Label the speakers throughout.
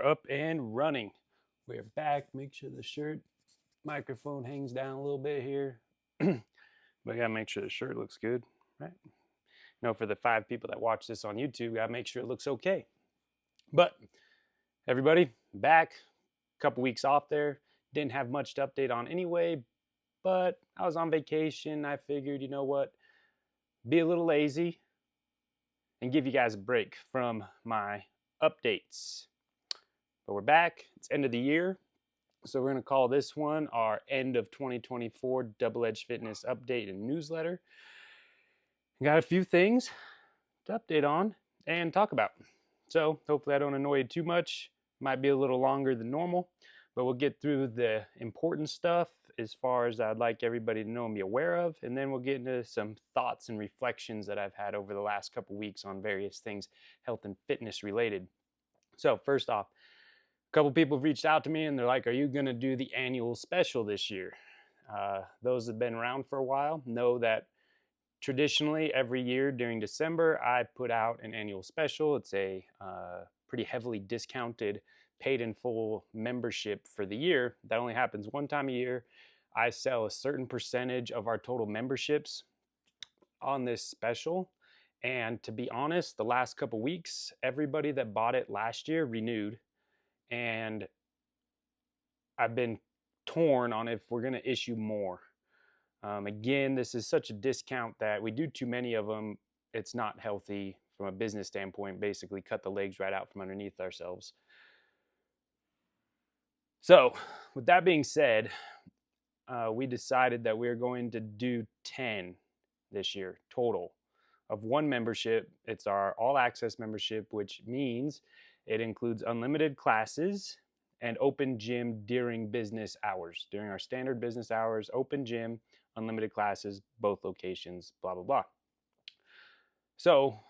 Speaker 1: are up and running. We're back. Make sure the microphone hangs down a little bit here. But I gotta make sure the shirt looks good, right? For the 5 people that watch this on YouTube, gotta make sure it looks okay. But everybody, back. A couple weeks off there. Didn't have much to update on anyway, but I was on vacation. I figured, you know what? Be a little lazy and give you guys a break from my updates. But we're back. It's end of the year. So we're going to call this one our end of 2024 Double Edge Fitness update and newsletter. Got a few things to update on and talk about. So hopefully I don't annoy you too much. Might be a little longer than normal, but we'll get through the important stuff as far as I'd like everybody to know and be aware of. And then we'll get into some thoughts and reflections that I've had over the last couple weeks on various things health and fitness related. So first off, a couple people have reached out to me and they're like, are you going to do the annual special this year? Those that have been around for a while know that traditionally every year during December, I put out an annual special. It's a pretty heavily discounted paid in full membership for the year. That only happens one time a year. I sell a certain percentage of our total memberships on this special. And to be honest, the last couple weeks, everybody that bought it last year renewed. And I've been torn on if we're going to issue more. Again, this is such a discount that we do too many of them. It's not healthy from a business standpoint, basically cut the legs right out from underneath ourselves. So with that being said, we decided that we're going to do 10 this year total of one membership. It's our all access membership, which means it includes unlimited classes and open gym during business hours. During our standard business hours, open gym, unlimited classes, both locations, blah, blah, blah. So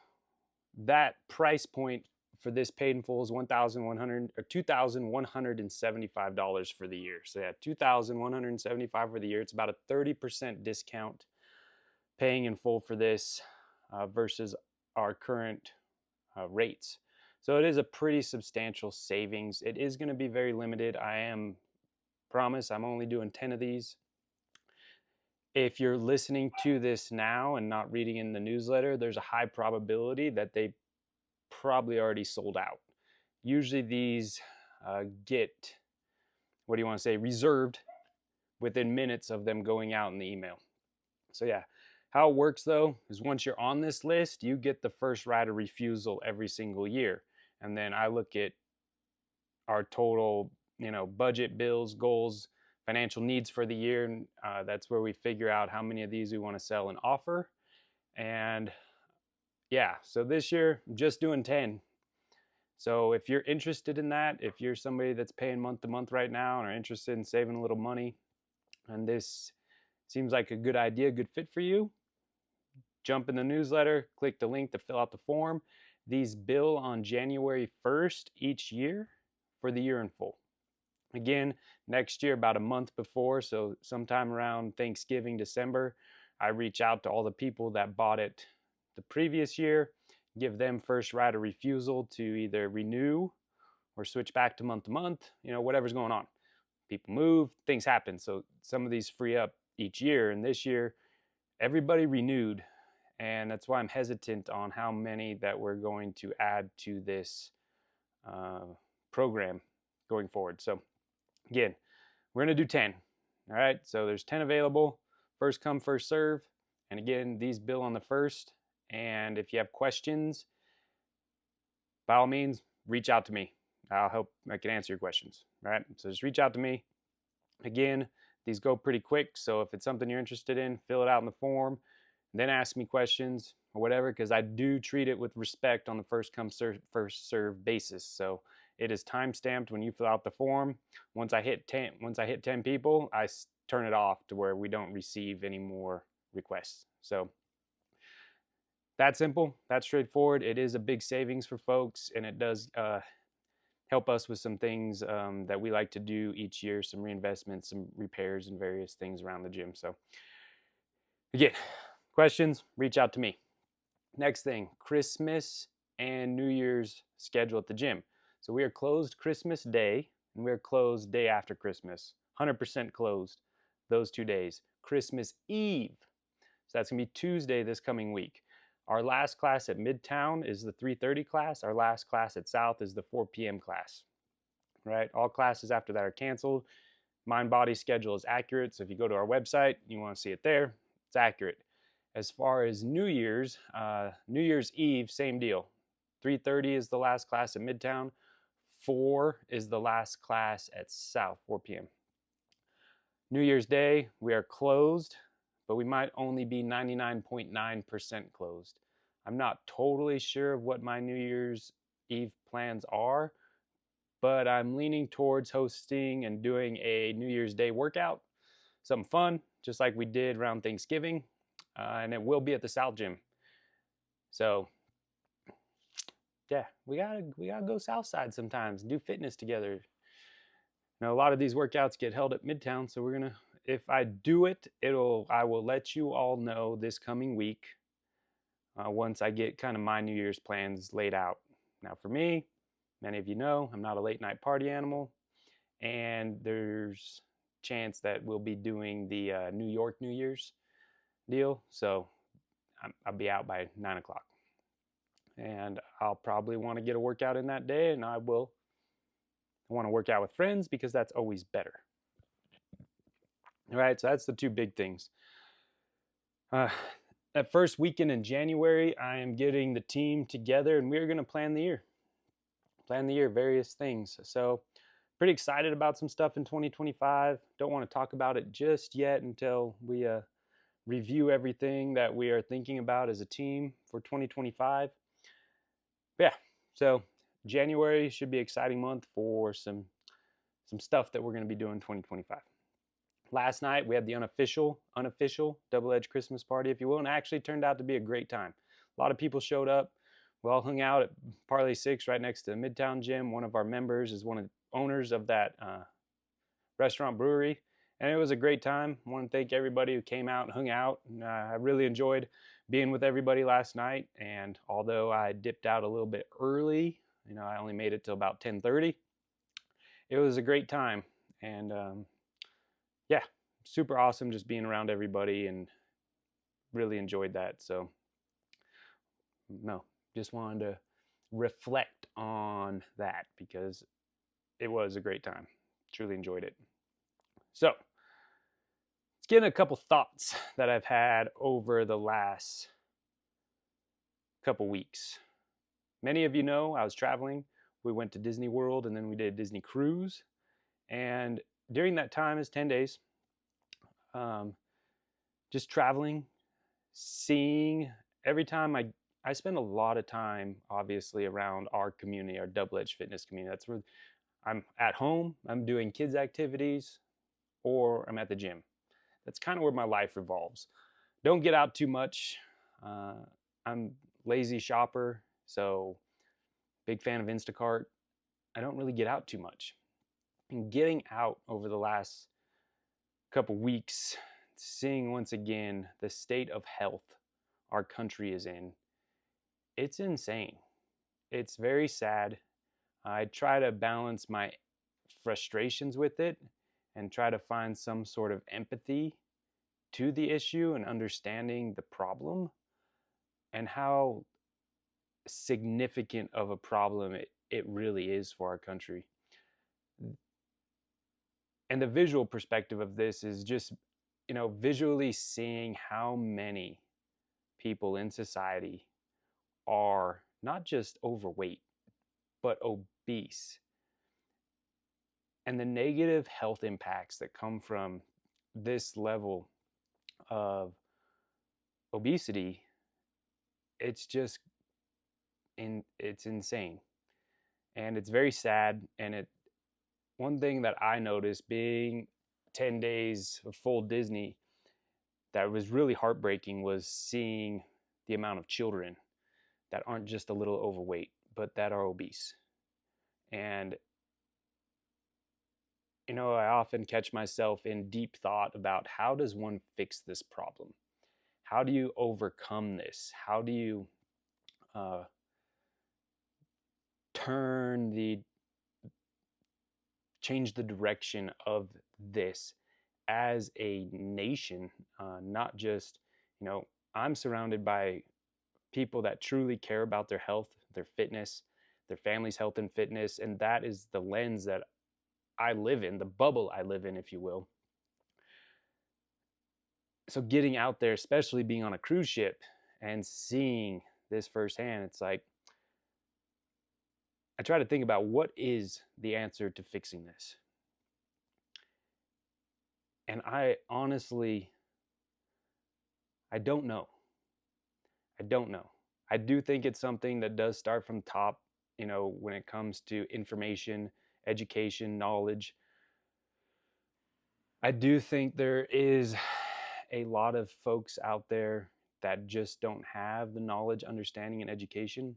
Speaker 1: that price point for this paid in full is $2,175 for the year. So yeah, $2,175 for the year. It's about a 30% discount paying in full for this versus our current rates. So it is a pretty substantial savings. It is going to be very limited. I'm only doing 10 of these. If you're listening to this now and not reading in the newsletter, there's a high probability that they probably already sold out. Usually these get, reserved within minutes of them going out in the email. So yeah, how it works though is once you're on this list, you get the first right of refusal every single year. And then I look at our total, budget, bills, goals, financial needs for the year. And that's where we figure out how many of these we want to sell and offer. And yeah, so this year, I'm just doing 10. So if you're interested in that, if you're somebody that's paying month to month right now and are interested in saving a little money, and this seems like a good idea, good fit for you, jump in the newsletter, click the link to fill out the form. These bill on January 1st each year for the year in full. Again, next year, about a month before, so sometime around Thanksgiving, December, I reach out to all the people that bought it the previous year, give them first right of refusal to either renew or switch back to month, whatever's going on. People move, things happen. So some of these free up each year. And this year, everybody renewed. And that's why I'm hesitant on how many that we're going to add to this program going forward. So again, we're going to do 10. All right. So there's 10 available. First come, first serve. And again, these bill on the 1st. And if you have questions, by all means, reach out to me. I can answer your questions. All right. So just reach out to me. Again, these go pretty quick. So if it's something you're interested in, fill it out in the form. Then ask me questions or whatever, because I do treat it with respect on the first come, first serve basis. So it is time stamped when you fill out the form. Once I hit 10 people, I turn it off to where we don't receive any more requests. So that's simple, that's straightforward. It is a big savings for folks, and it does help us with some things that we like to do each year, some reinvestments, some repairs, and various things around the gym. So again, questions, reach out to me. Next thing, Christmas and New Year's schedule at the gym. So So we are closed Christmas Day, and we are closed day after Christmas. 100% closed those 2 days. Christmas Eve. So that's going to be Tuesday this coming week. Our last class at Midtown is the 3:30 class. Our last class at South is the 4 p.m. class. Right? All classes after that are canceled. Mind body schedule is accurate. So if you go to our website, you want to see it there, it's accurate. As far as New Year's Eve, same deal. 3:30 is the last class at Midtown. 4 is the last class at South, 4 p.m. New Year's Day, we are closed, but we might only be 99.9% closed. I'm not totally sure of what my New Year's Eve plans are, but I'm leaning towards hosting and doing a New Year's Day workout, something fun, just like we did around Thanksgiving, and it will be at the South Gym. So, yeah, we gotta go South Side sometimes, do fitness together. Now, a lot of these workouts get held at Midtown, so if I do it, I will let you all know this coming week once I get kind of my New Year's plans laid out. Now, for me, many of you know, I'm not a late night party animal, and there's chance that we'll be doing the New York New Year's deal, so I'll be out by 9 o'clock. And I'll probably want to get a workout in that day, and I want to work out with friends because that's always better. All right, so that's the two big things. That first weekend in January, I am getting the team together, and we're going to plan the year. Various things. So pretty excited about some stuff in 2025. Don't want to talk about it just yet until we review everything that we are thinking about as a team for 2025. Yeah, so January should be an exciting month for some stuff that we're going to be doing in 2025. Last night we had the unofficial double-edged Christmas party, if you will, and it actually turned out to be a great time. A lot of people showed up. We all hung out at Parlay 6 right next to the Midtown Gym. One of our members is one of the owners of that restaurant brewery, and it was a great time. I want to thank everybody who came out and hung out. And, I really enjoyed being with everybody last night, and although I dipped out a little bit early, I only made it till about 10:30. It was a great time, and yeah, super awesome just being around everybody, and really enjoyed that. So, just wanted to reflect on that because it was a great time. Truly enjoyed it. So, let's get into a couple thoughts that I've had over the last couple weeks. Many of you know I was traveling. We went to Disney World, and then we did a Disney cruise. And during that time, it's 10 days, just traveling, seeing. Every time I spend a lot of time, obviously, around our community, our double-edged fitness community. That's where I'm at home, I'm doing kids' activities, or I'm at the gym. That's kind of where my life revolves. Don't get out too much. I'm lazy shopper, so big fan of Instacart. I don't really get out too much. And getting out over the last couple weeks, seeing once again the state of health our country is in, it's insane. It's very sad. I try to balance my frustrations with it and try to find some sort of empathy to the issue and understanding the problem and how significant of a problem it really is for our country. And the visual perspective of this is just, visually seeing how many people in society are not just overweight, but obese. And the negative health impacts that come from this level of obesity, it's insane. And it's very sad. And one thing that I noticed being 10 days of full Disney that was really heartbreaking was seeing the amount of children that aren't just a little overweight, but that are obese. And I often catch myself in deep thought about how does one fix this problem? How do you overcome this? How do you turn the change the direction of this as a nation. Not just, I'm surrounded by people that truly care about their health, their fitness, their family's health and fitness, and that is the lens that I live in, the bubble I live in, if you will. So getting out there, especially being on a cruise ship and seeing this firsthand, it's like I try to think about what is the answer to fixing this. And I honestly, I don't know. I don't know. I do think it's something that does start from top, when it comes to information, education, knowledge. I do think there is a lot of folks out there that just don't have the knowledge, understanding, and education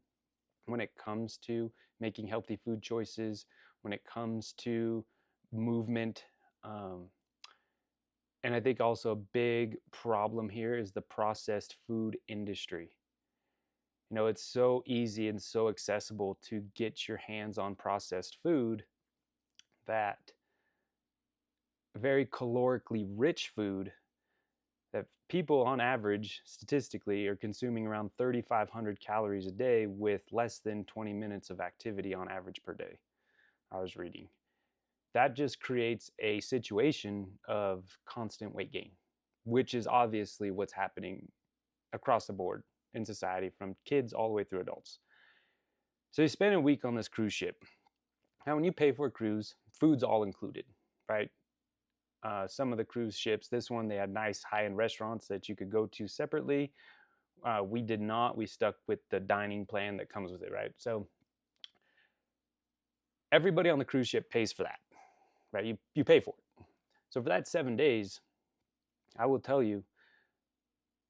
Speaker 1: when it comes to making healthy food choices, when it comes to movement. And I think also a big problem here is the processed food industry. It's so easy and so accessible to get your hands on processed food that very calorically rich food that people on average statistically are consuming around 3,500 calories a day with less than 20 minutes of activity on average per day. I was reading. That just creates a situation of constant weight gain, which is obviously what's happening across the board in society, from kids all the way through adults. So you spend a week on this cruise ship. Now, when you pay for a cruise, food's all included, right? Some of the cruise ships, this one, they had nice high-end restaurants that you could go to separately. We did not. We stuck with the dining plan that comes with it, right? So everybody on the cruise ship pays for that, right? You pay for it. So for that 7 days, I will tell you,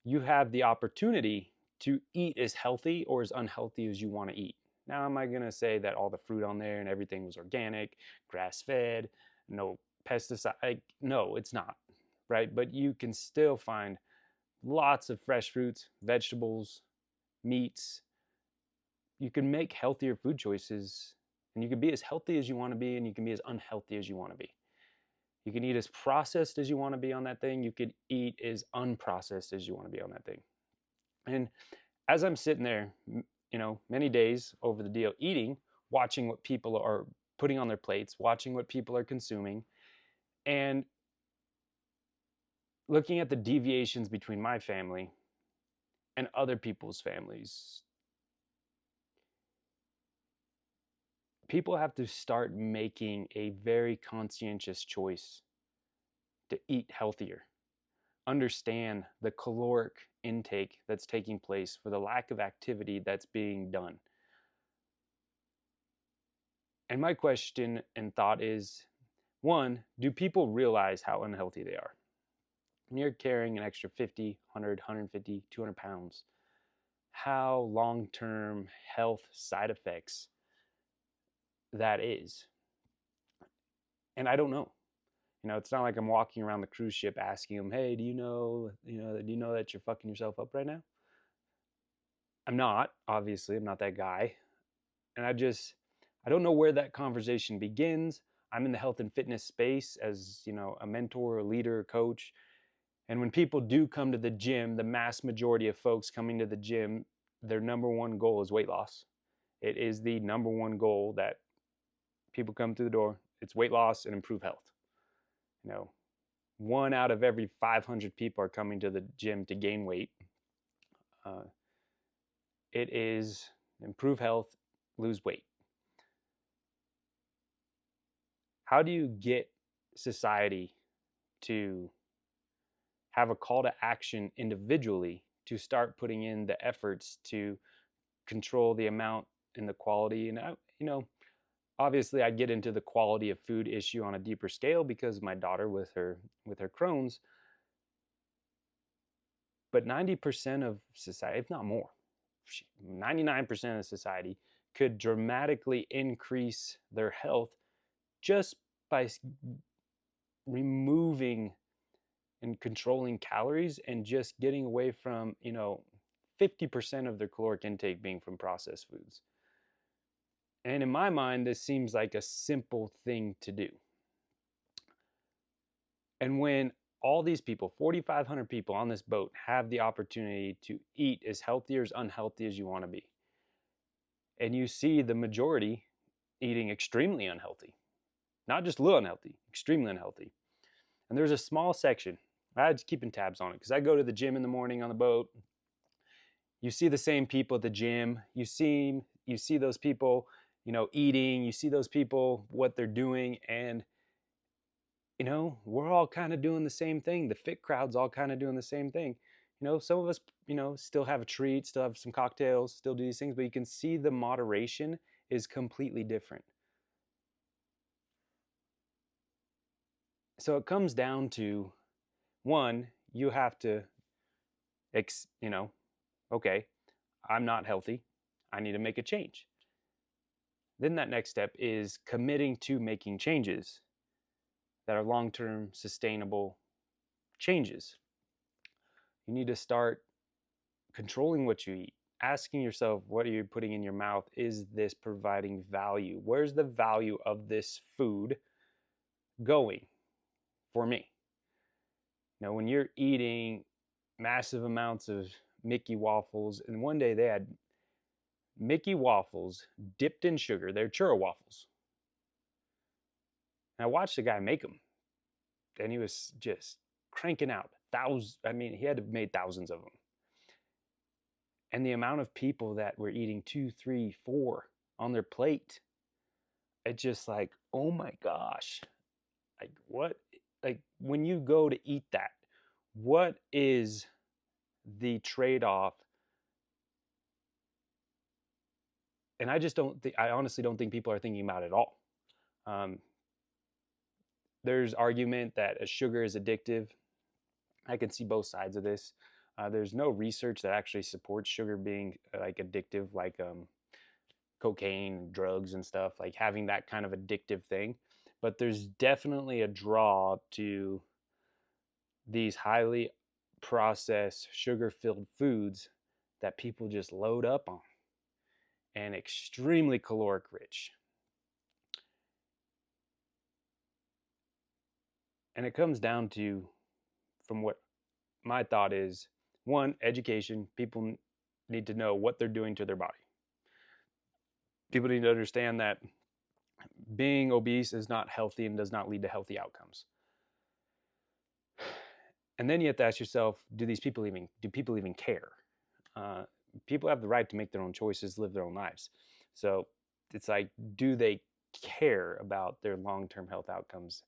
Speaker 1: you have the opportunity to eat as healthy or as unhealthy as you want to eat. Now, am I going to say that all the fruit on there and everything was organic, grass-fed, no pesticide? No, it's not, right? But you can still find lots of fresh fruits, vegetables, meats. You can make healthier food choices, and you can be as healthy as you want to be, and you can be as unhealthy as you want to be. You can eat as processed as you want to be on that thing. You could eat as unprocessed as you want to be on that thing. And as I'm sitting there, many days over the deal, eating, watching what people are putting on their plates, watching what people are consuming, and looking at the deviations between my family and other people's families, people have to start making a very conscientious choice to eat healthier. Understand the caloric intake that's taking place for the lack of activity that's being done. And my question and thought is, one, do people realize how unhealthy they are? When you're carrying an extra 50, 100, 150, 200 pounds, how long-term health side effects that is. And I don't know. It's not like I'm walking around the cruise ship asking them, hey, do you know that you're fucking yourself up right now? I'm not, obviously, I'm not that guy. And I don't know where that conversation begins. I'm in the health and fitness space as, a mentor, a leader, a coach. And when people do come to the gym, the mass majority of folks coming to the gym, their number one goal is weight loss. It is the number one goal that people come through the door. It's weight loss and improve health. 1 out of every 500 people are coming to the gym to gain weight. It is improve health, lose weight. How do you get society to have a call to action individually to start putting in the efforts to control the amount and the quality? And obviously I get into the quality of food issue on a deeper scale because my daughter with her Crohn's. But 90% of society, if not more, 99% of society could dramatically increase their health just by removing and controlling calories and just getting away from, 50% of their caloric intake being from processed foods. And in my mind, this seems like a simple thing to do. And when all these people, 4,500 people on this boat, have the opportunity to eat as healthy or as unhealthy as you want to be, and you see the majority eating extremely unhealthy, not just a little unhealthy, extremely unhealthy. And there's a small section, I was keeping tabs on it because I go to the gym in the morning on the boat. You see the same people at the gym. You see those people, eating. You see those people, what they're doing, and we're all kind of doing the same thing. The fit crowd's all kind of doing the same thing. Some of us, still have a treat, still have some cocktails, still do these things, but you can see the moderation is completely different. So it comes down to, one, you have to, okay, I'm not healthy. I need to make a change. Then that next step is committing to making changes that are long-term sustainable changes. You need to start controlling what you eat, asking yourself, what are you putting in your mouth? Is this providing value? Where's the value of this food going for me? Now, when you're eating massive amounts of Mickey waffles, and one day they had Mickey waffles dipped in sugar, they're churro waffles. And I watched the guy make them, and he was just cranking out thousands. I mean, he had to have made thousands of them. And the amount of people that were eating 2, 3, 4 on their plate, it's just like, oh my gosh, like what? Like when you go to eat that, what is the trade-off? And I honestly don't think people are thinking about it at all. There's argument that a sugar is addictive. I can see both sides of this. There's no research that actually supports sugar being like addictive, like cocaine, drugs and stuff, like having that kind of addictive thing. But there's definitely a draw to these highly processed, sugar-filled foods that people just load up on, and extremely caloric rich. And it comes down to, from what my thought is, one, education. People need to know what they're doing to their body. People need to understand that being obese is not healthy and does not lead to healthy outcomes. And then you have to ask yourself, do people even care? People have the right to make their own choices, live their own lives. So it's like, do they care about their long-term health outcomes?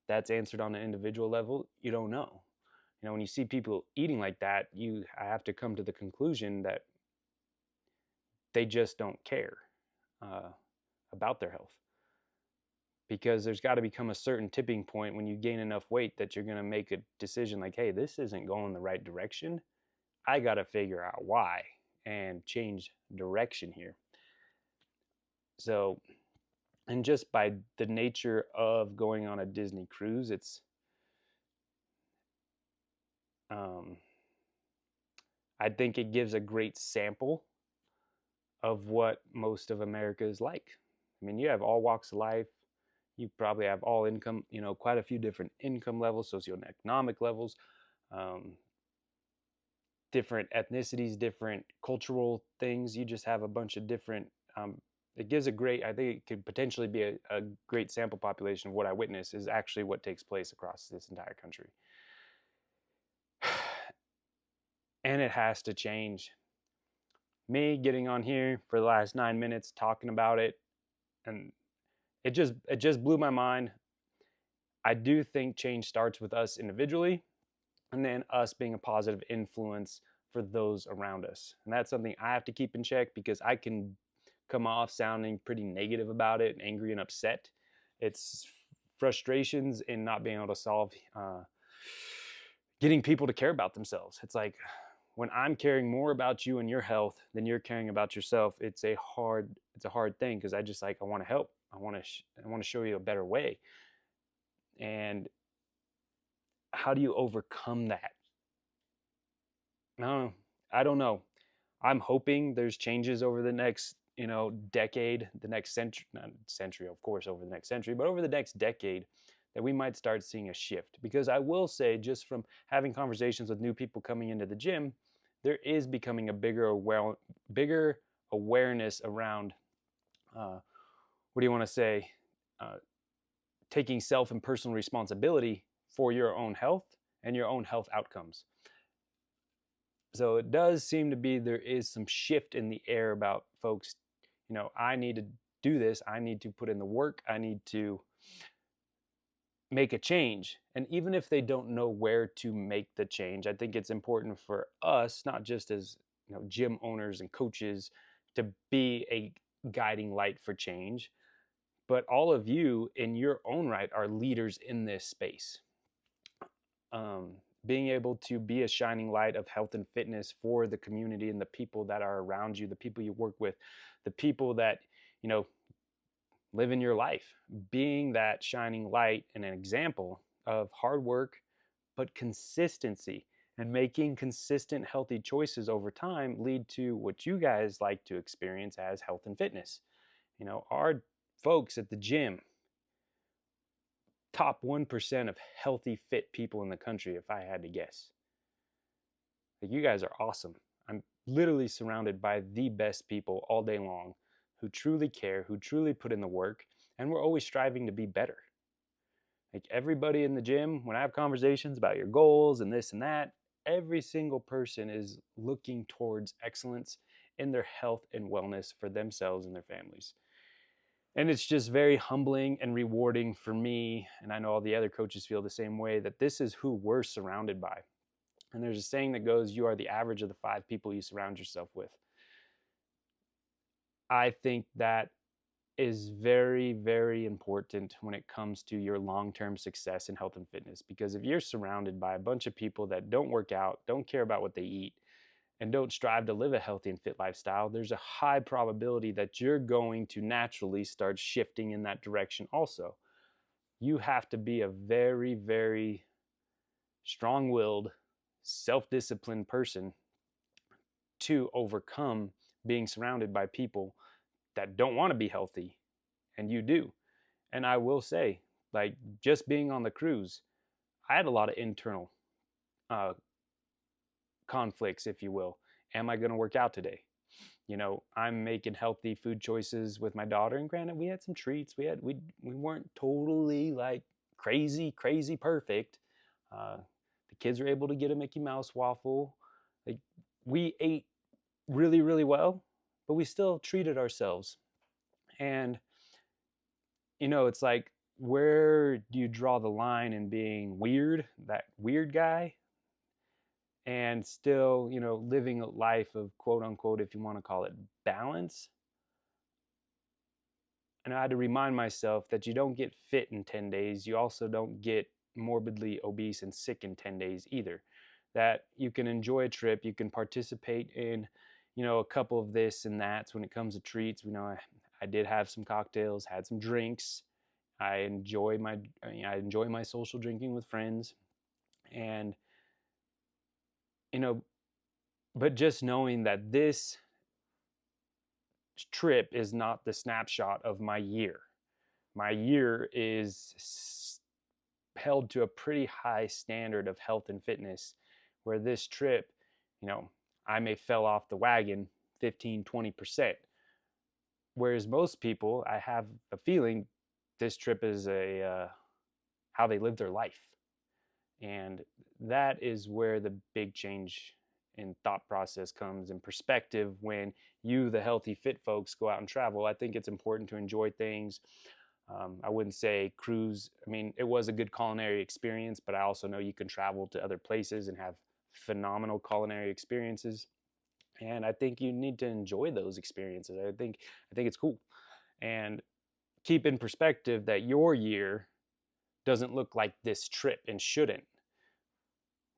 Speaker 1: That's answered on an individual level. You don't know. When you see people eating like that, I have to come to the conclusion that they just don't care about their health. Because there's got to become a certain tipping point when you gain enough weight that you're going to make a decision like, hey, this isn't going the right direction. I got to figure out why and change direction here. So, and just by the nature of going on a Disney cruise, I think it gives a great sample of what most of America is like. I mean, you have all walks of life. You probably have all income, quite a few different income levels, socioeconomic levels, different ethnicities, different cultural things. You just have a bunch of different, it gives I think it could potentially be a great sample population of what I witness is actually what takes place across this entire country. And it has to change. Me getting on here for the last 9 minutes talking about it, and it just blew my mind. I do think change starts with us individually, and then us being a positive influence for those around us. And that's something I have to keep in check, because I can come off sounding pretty negative about it, and angry and upset. It's frustrations in not being able to solve, getting people to care about themselves. It's like, when I'm caring more about you and your health than you're caring about yourself, it's a hard thing, because I want to help. I want to show you a better way. And how do you overcome that? No, I don't know. I'm hoping there's changes over the next decade, the next century, not century, of course, over the next century, but over the next decade, that we might start seeing a shift. Because I will say, just from having conversations with new people coming into the gym, there is becoming a bigger awareness around, what do you want to say, uh, taking self and personal responsibility for your own health and your own health outcomes. So it does seem to be there is some shift in the air about folks, I need to do this. I need to put in the work. I need to make a change. And even if they don't know where to make the change, I think it's important for us, not just as gym owners and coaches, to be a guiding light for change, but all of you in your own right are leaders in this space. Being able to be a shining light of health and fitness for the community and the people that are around you, the people you work with, the people that live in your life, being that shining light and an example of hard work, but consistency, and making consistent healthy choices over time lead to what you guys like to experience as health and fitness. Our folks at the gym, top 1% of healthy, fit people in the country, if I had to guess. You guys are awesome. I'm literally surrounded by the best people all day long who truly care, who truly put in the work, and we're always striving to be better. Everybody in the gym, when I have conversations about your goals and this and that, every single person is looking towards excellence in their health and wellness for themselves and their families. And it's just very humbling and rewarding for me, and I know all the other coaches feel the same way, that this is who we're surrounded by. And there's a saying that goes, you are the average of the 5 people you surround yourself with. I think that is very, very important when it comes to your long-term success in health and fitness. Because if you're surrounded by a bunch of people that don't work out, don't care about what they eat, and don't strive to live a healthy and fit lifestyle, there's a high probability that you're going to naturally start shifting in that direction also. You have to be a very, very strong-willed, self-disciplined person to overcome being surrounded by people that don't want to be healthy, and you do. And I will say, just being on the cruise, I had a lot of internal conflicts, if you will. Am I going to work out today? I'm making healthy food choices with my daughter, and granted, we had some treats. We weren't totally crazy perfect. The kids were able to get a Mickey Mouse waffle. We ate really, really well, but we still treated ourselves. And it's where do you draw the line in being weird, that weird guy, and still, living a life of quote unquote, if you want to call it, balance? And I had to remind myself that you don't get fit in 10 days. You also don't get morbidly obese and sick in 10 days either. That you can enjoy a trip, you can participate in, a couple of this and that's when it comes to treats. I did have some cocktails, had some drinks. I enjoy my social drinking with friends. And, but just knowing that this trip is not the snapshot of my year. My year is held to a pretty high standard of health and fitness, where this trip, I may fell off the wagon 15, 20%. Whereas most people, I have a feeling this trip is how they live their life. And that is where the big change in thought process comes in perspective when you, the healthy, fit folks, go out and travel. I think it's important to enjoy things. I wouldn't say cruise. I mean, it was a good culinary experience, but I also know you can travel to other places and have phenomenal culinary experiences. And I think you need to enjoy those experiences. I think it's cool. And keep in perspective that your year doesn't look like this trip and shouldn't.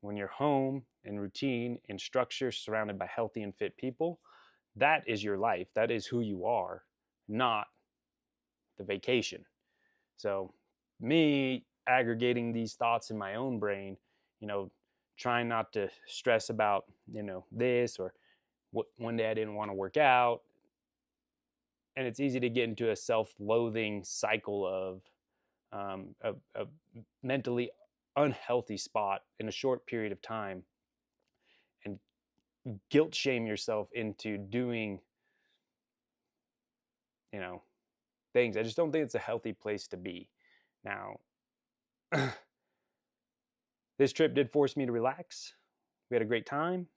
Speaker 1: When you're home, in routine, in structure, surrounded by healthy and fit people, that is your life. That is who you are, not the vacation. So me aggregating these thoughts in my own brain, trying not to stress about, this, or one day I didn't want to work out. and it's easy to get into a self-loathing cycle of a mentally unhealthy spot in a short period of time, and guilt shame yourself into doing, things. I just don't think it's a healthy place to be. Now, this trip did force me to relax. We had a great time,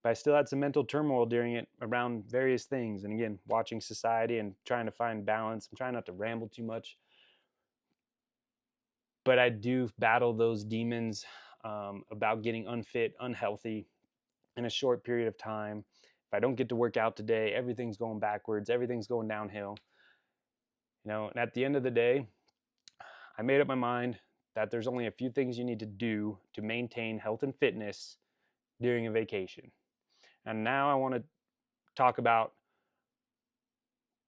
Speaker 1: but I still had some mental turmoil during it around various things. And again, watching society and trying to find balance. I'm trying not to ramble too much, but I do battle those demons about getting unfit, unhealthy in a short period of time. If I don't get to work out today, everything's going backwards, everything's going downhill. And at the end of the day, I made up my mind that there's only a few things you need to do to maintain health and fitness during a vacation. And now I want to talk about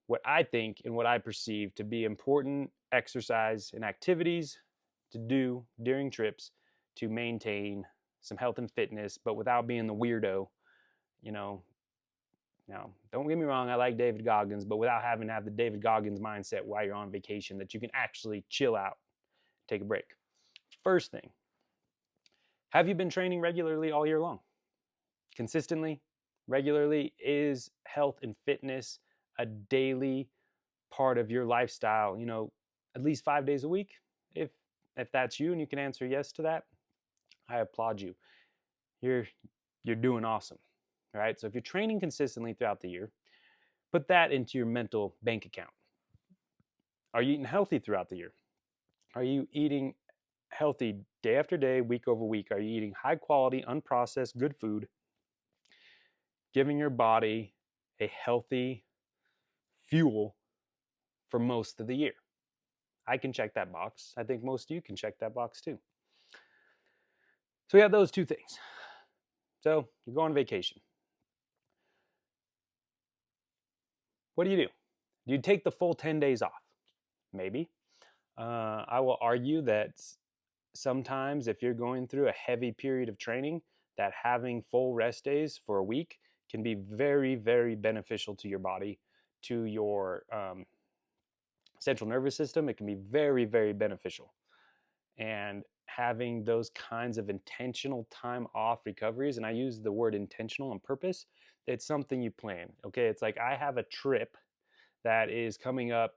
Speaker 1: what I think and what I perceive to be important exercise and activities to do during trips to maintain some health and fitness, but without being the weirdo. Now, don't get me wrong, I like David Goggins, but without having to have the David Goggins mindset while you're on vacation, that you can actually chill out, take a break. First thing, have you been training regularly all year long? Consistently, regularly? Is health and fitness a daily part of your lifestyle, at least 5 days a week? If that's you and you can answer yes to that, I applaud you. You're doing awesome. All right, so if you're training consistently throughout the year, put that into your mental bank account. Are you eating healthy throughout the year? Are you eating healthy day after day, week over week? Are you eating high quality, unprocessed, good food, giving your body a healthy fuel for most of the year? I can check that box. I think most of you can check that box too. So we have those two things. So you go on vacation. What do? Do you take the full 10 days off? Maybe. I will argue that sometimes if you're going through a heavy period of training, that having full rest days for a week can be very, very beneficial to your body, to your central nervous system. It can be very, very beneficial. And having those kinds of intentional time off recoveries, and I use the word intentional on purpose, it's something you plan. Okay, it's like I have a trip that is coming up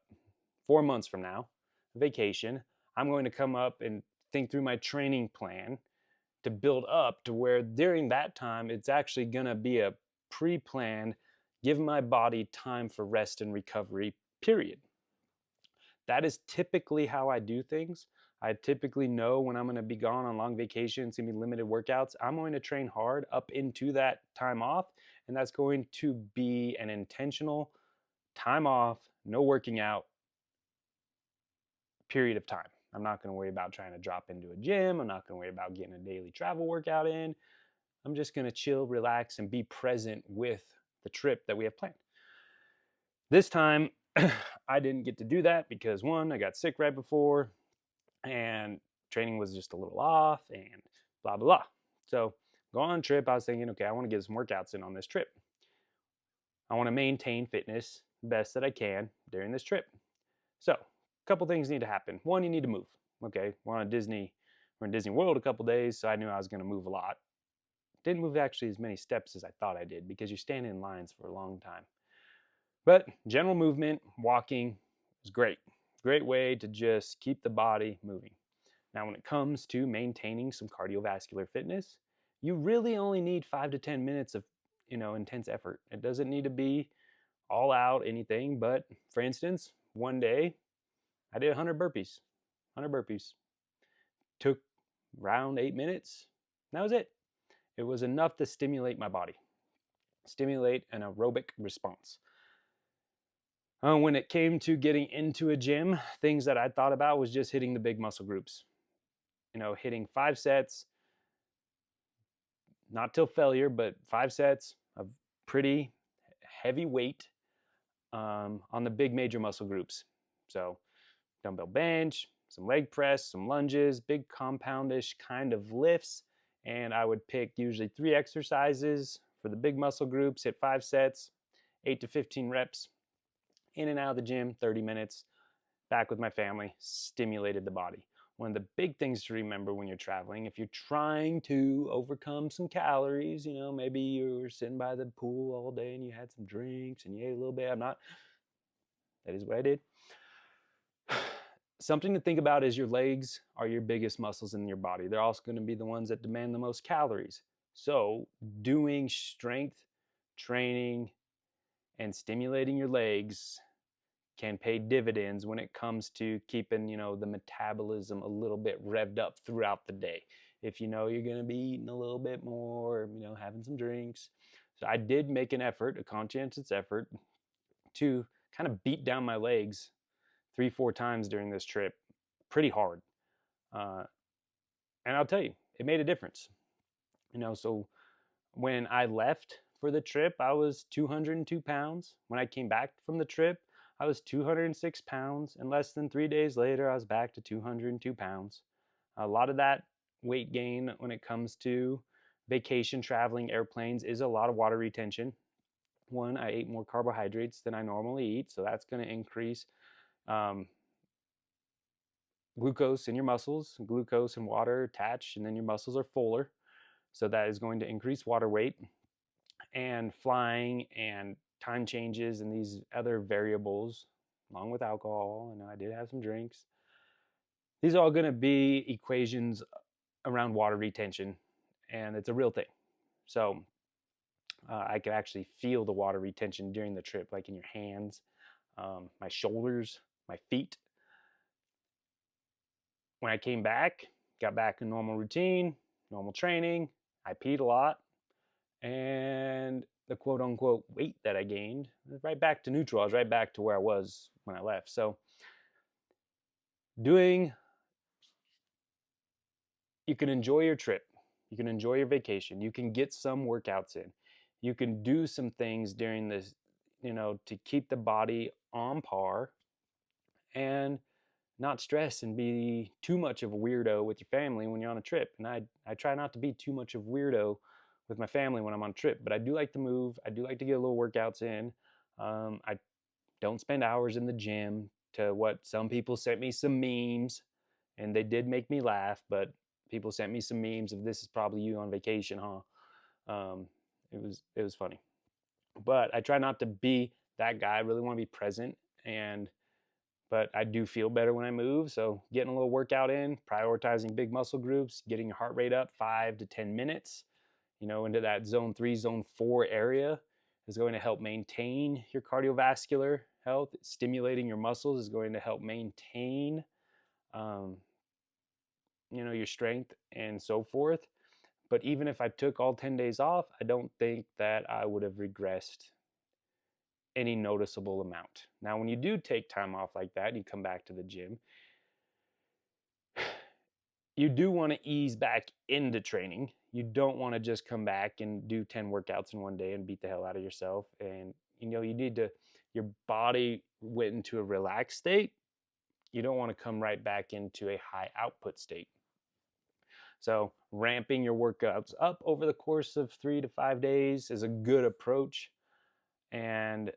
Speaker 1: 4 months from now, vacation. I'm going to come up and think through my training plan to build up to where during that time, it's actually going to be a pre-planned, give my body time for rest and recovery, period. That is typically how I do things. I typically know when I'm going to be gone on long vacations, going to be limited workouts. I'm going to train hard up into that time off, and that's going to be an intentional time off, no working out period of time. I'm not going to worry about trying to drop into a gym. I'm not going to worry about getting a daily travel workout in. I'm just going to chill, relax, and be present with the trip that we have planned. This time, I didn't get to do that because one, I got sick right before, and training was just a little off, and blah, blah, blah. So going on a trip, I was thinking, okay, I want to get some workouts in on this trip. I want to maintain fitness the best that I can during this trip. So a couple things need to happen. One, you need to move. Okay, we're in Disney World a couple days, so I knew I was going to move a lot. Didn't move actually as many steps as I thought I did because you're standing in lines for a long time. But general movement, walking is great. Great way to just keep the body moving. Now, when it comes to maintaining some cardiovascular fitness, you really only need 5 to 10 minutes of, intense effort. It doesn't need to be all out anything, but for instance, one day I did 100 burpees. 100 burpees. Took around 8 minutes. That was it. It was enough to stimulate my body, stimulate an aerobic response. When it came to getting into a gym, things that I thought about was just hitting the big muscle groups. Hitting 5 sets, not till failure, but 5 sets of pretty heavy weight on the big major muscle groups. So dumbbell bench, some leg press, some lunges, big compoundish kind of lifts. And I would pick usually 3 exercises for the big muscle groups, hit 5 sets, 8 to 15 reps, in and out of the gym, 30 minutes, back with my family, stimulated the body. One of the big things to remember when you're traveling, if you're trying to overcome some calories, maybe you were sitting by the pool all day and you had some drinks and you ate a little bit. That is what I did. Something to think about is your legs are your biggest muscles in your body. They're also going to be the ones that demand the most calories. So doing strength training and stimulating your legs can pay dividends when it comes to keeping, the metabolism a little bit revved up throughout the day. If you're going to be eating a little bit more, having some drinks. So I did make an effort, a conscientious effort, to kind of beat down my legs 3-4 times during this trip, pretty hard. And I'll tell you, it made a difference. So when I left for the trip, I was 202 pounds. When I came back from the trip, I was 206 pounds. And less than 3 days later, I was back to 202 pounds. A lot of that weight gain when it comes to vacation, traveling, airplanes is a lot of water retention. One, I ate more carbohydrates than I normally eat, so that's going to increase glucose in your muscles. Glucose and water attach, and then your muscles are fuller. So that is going to increase water weight. And flying and time changes and these other variables, along with alcohol, and I did have some drinks. These are all going to be equations around water retention, and it's a real thing. So I could actually feel the water retention during the trip, like in your hands, my shoulders, my feet. When I came back, got back in normal routine, normal training, I peed a lot, and the quote unquote weight that I gained was right back to neutral. I was right back to where I was when I left. So you can enjoy your trip. You can enjoy your vacation. You can get some workouts in. You can do some things during this, to keep the body on par and not stress and be too much of a weirdo with your family when you're on a trip. And I try not to be too much of a weirdo with my family when I'm on a trip, but I do like to move. I do like to get a little workouts in. I don't spend hours in the gym to what some people sent me some memes, and they did make me laugh, but people sent me some memes of this is probably you on vacation, huh? It was funny. But I try not to be that guy. I really want to be present, but I do feel better when I move. So getting a little workout in, prioritizing big muscle groups, getting your heart rate up 5 to 10 minutes, into that zone 3, zone 4 area is going to help maintain your cardiovascular health. Stimulating your muscles is going to help maintain, your strength and so forth. But even if I took all 10 days off, I don't think that I would have regressed any noticeable amount. Now, when you do take time off like that, you come back to the gym, you do want to ease back into training. You don't want to just come back and do 10 workouts in one day and beat the hell out of yourself. And, you need to, your body went into a relaxed state. You don't want to come right back into a high output state. So ramping your workouts up over the course of 3 to 5 days is a good approach. And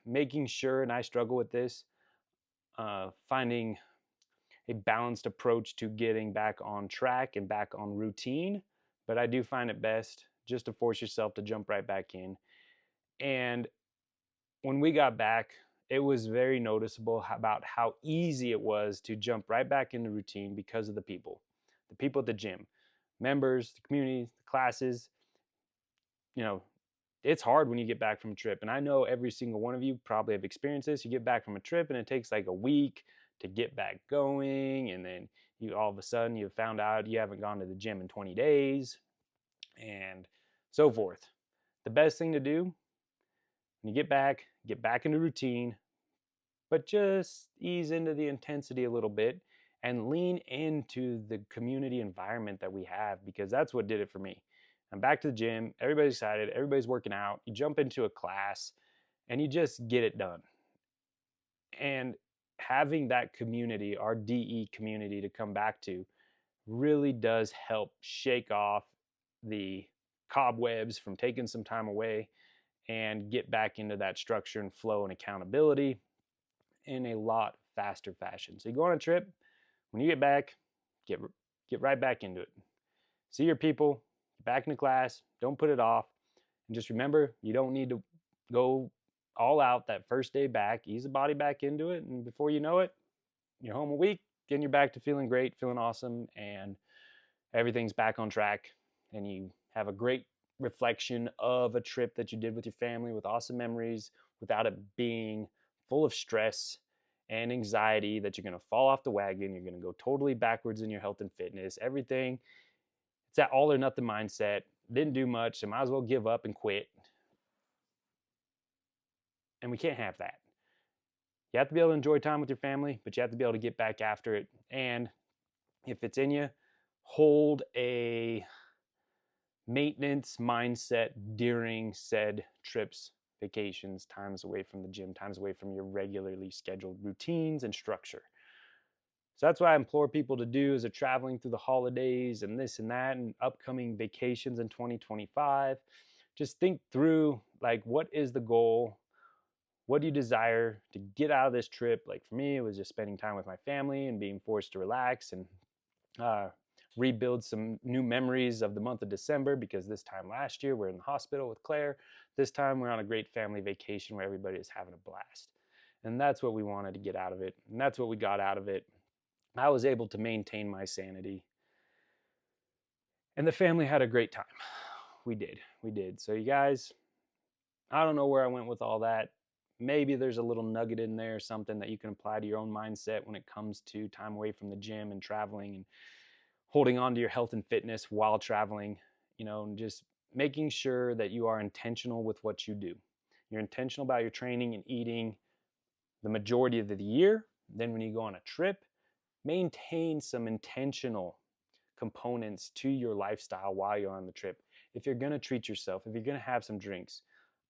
Speaker 1: making sure, and I struggle with this, finding a balanced approach to getting back on track and back on routine. But I do find it best just to force yourself to jump right back in. And when we got back, it was very noticeable about how easy it was to jump right back into routine because of the people at the gym, members, the community, the classes. It's hard when you get back from a trip. And I know every single one of you probably have experienced this. You get back from a trip and it takes like a week to get back going. And then all of a sudden you found out you haven't gone to the gym in 20 days and so forth. The best thing to do when you get back into routine, but just ease into the intensity a little bit and lean into the community environment that we have, because that's what did it for me. I'm back to the gym. Everybody's excited. Everybody's working out. You jump into a class and you just get it done. And having that community, our DE community, to come back to really does help shake off the cobwebs from taking some time away and get back into that structure and flow and accountability in a lot faster fashion. So you go on a trip, when you get back, get right back into it. See your people, get back into class, don't put it off, and just remember, you don't need to go all out that first day back. Ease the body back into it, and before you know it, you're home a week, then you're back to feeling great, feeling awesome, and everything's back on track, and you have a great reflection of a trip that you did with your family with awesome memories without it being full of stress and anxiety that you're going to fall off the wagon. You're going to go totally backwards in your health and fitness. Everything, it's that all or nothing mindset. Didn't do much, so might as well give up and quit. And we can't have that. You have to be able to enjoy time with your family, but you have to be able to get back after it. And if it's in you, hold a maintenance mindset during said trips, vacations, times away from the gym, times away from your regularly scheduled routines and structure. So that's what I implore people to do as they're traveling through the holidays and this and that and upcoming vacations in 2025. Just think through, like, what is the goal? What do you desire to get out of this trip? Like for me, it was just spending time with my family and being forced to relax and rebuild some new memories of the month of December, because this time last year we're in the hospital with Claire. This time we're on a great family vacation where everybody is having a blast. And that's what we wanted to get out of it. And that's what we got out of it. I was able to maintain my sanity. And the family had a great time. We did. So you guys, I don't know where I went with all that. Maybe there's a little nugget in there, something that you can apply to your own mindset when it comes to time away from the gym and traveling and holding on to your health and fitness while traveling, and just making sure that you are intentional with what you do. You're intentional about your training and eating the majority of the year. Then when you go on a trip, maintain some intentional components to your lifestyle while you're on the trip. If you're going to treat yourself, if you're going to have some drinks,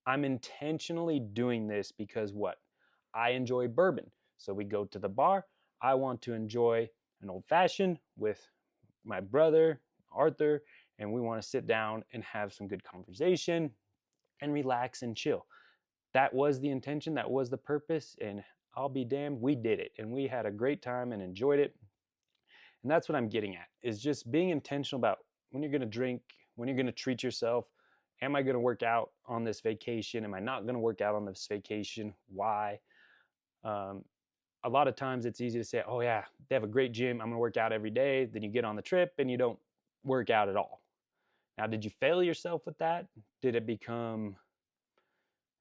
Speaker 1: I'm intentionally doing this because what? I enjoy bourbon. So we go to the bar. I want to enjoy an old fashioned with my brother, Arthur, and we want to sit down and have some good conversation and relax and chill. That was the intention. That was the purpose. And I'll be damned, we did it. And we had a great time and enjoyed it. And that's what I'm getting at, is just being intentional about when you're going to drink, when you're going to treat yourself. Am I going to work out on this vacation? Am I not going to work out on this vacation? Why? A lot of times it's easy to say, oh yeah, they have a great gym, I'm going to work out every day. Then you get on the trip and you don't work out at all. Now, did you fail yourself with that? Did it become,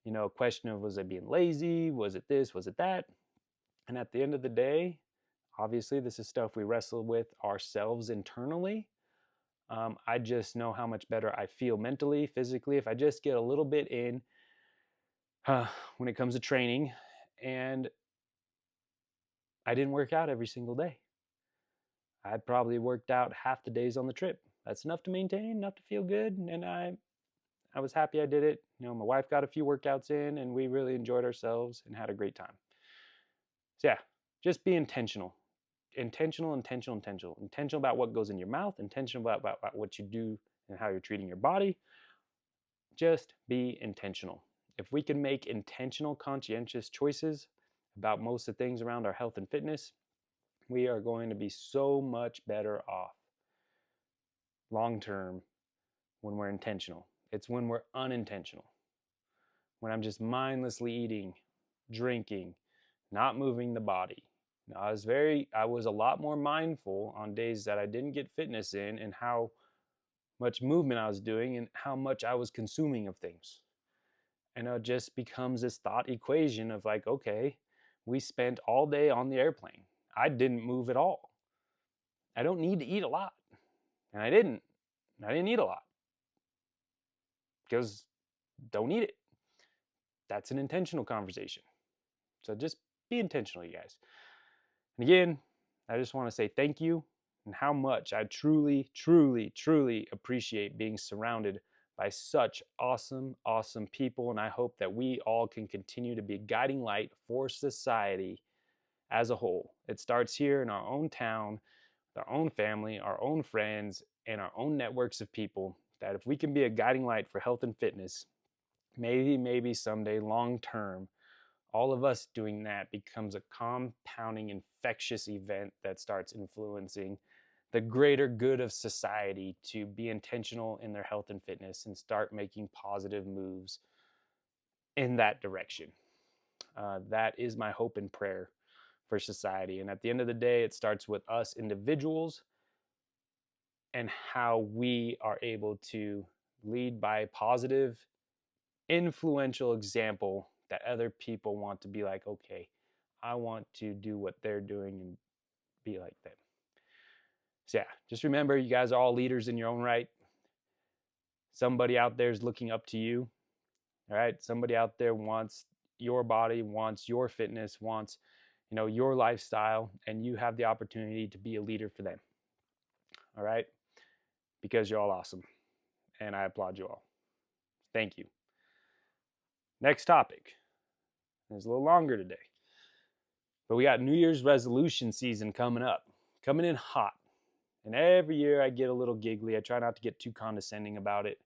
Speaker 1: a question of, was it being lazy? Was it this? Was it that? And at the end of the day, obviously this is stuff we wrestle with ourselves internally. I just know how much better I feel mentally, physically, if I just get a little bit in when it comes to training. And I didn't work out every single day. I probably worked out half the days on the trip. That's enough to maintain, enough to feel good. And I was happy I did it. My wife got a few workouts in and we really enjoyed ourselves and had a great time. So yeah, just be intentional. Intentional about what goes in your mouth, intentional about what you do and how you're treating your body. Just be intentional. If we can make intentional, conscientious choices about most of the things around our health and fitness, we are going to be so much better off long term when we're intentional. It's when we're unintentional, when I'm just mindlessly eating, drinking, not moving the body. Now, I was a lot more mindful on days that I didn't get fitness in and how much movement I was doing and how much I was consuming of things. And it just becomes this thought equation of like, okay, we spent all day on the airplane. I didn't move at all. I don't need to eat a lot. And I didn't eat a lot because don't eat it. That's an intentional conversation. So just be intentional, you guys. And again, I just want to say thank you and how much I truly, truly, truly appreciate being surrounded by such awesome, awesome people. And I hope that we all can continue to be a guiding light for society as a whole. It starts here in our own town, our own family, our own friends, and our own networks of people, that if we can be a guiding light for health and fitness, maybe someday, long term, all of us doing that becomes a compounding infectious event that starts influencing the greater good of society to be intentional in their health and fitness and start making positive moves in that direction. That is my hope and prayer for society. And at the end of the day, it starts with us individuals and how we are able to lead by a positive, influential example that other people want to be like, okay, I want to do what they're doing and be like them. So yeah, just remember, you guys are all leaders in your own right. Somebody out there is looking up to you. All right, somebody out there wants your body, wants your fitness, wants your lifestyle, and you have the opportunity to be a leader for them. All right, because you're all awesome, and I applaud you all. Thank you. Next topic. It's a little longer today, but we got New Year's resolution season coming up, coming in hot. And every year I get a little giggly. I try not to get too condescending about it,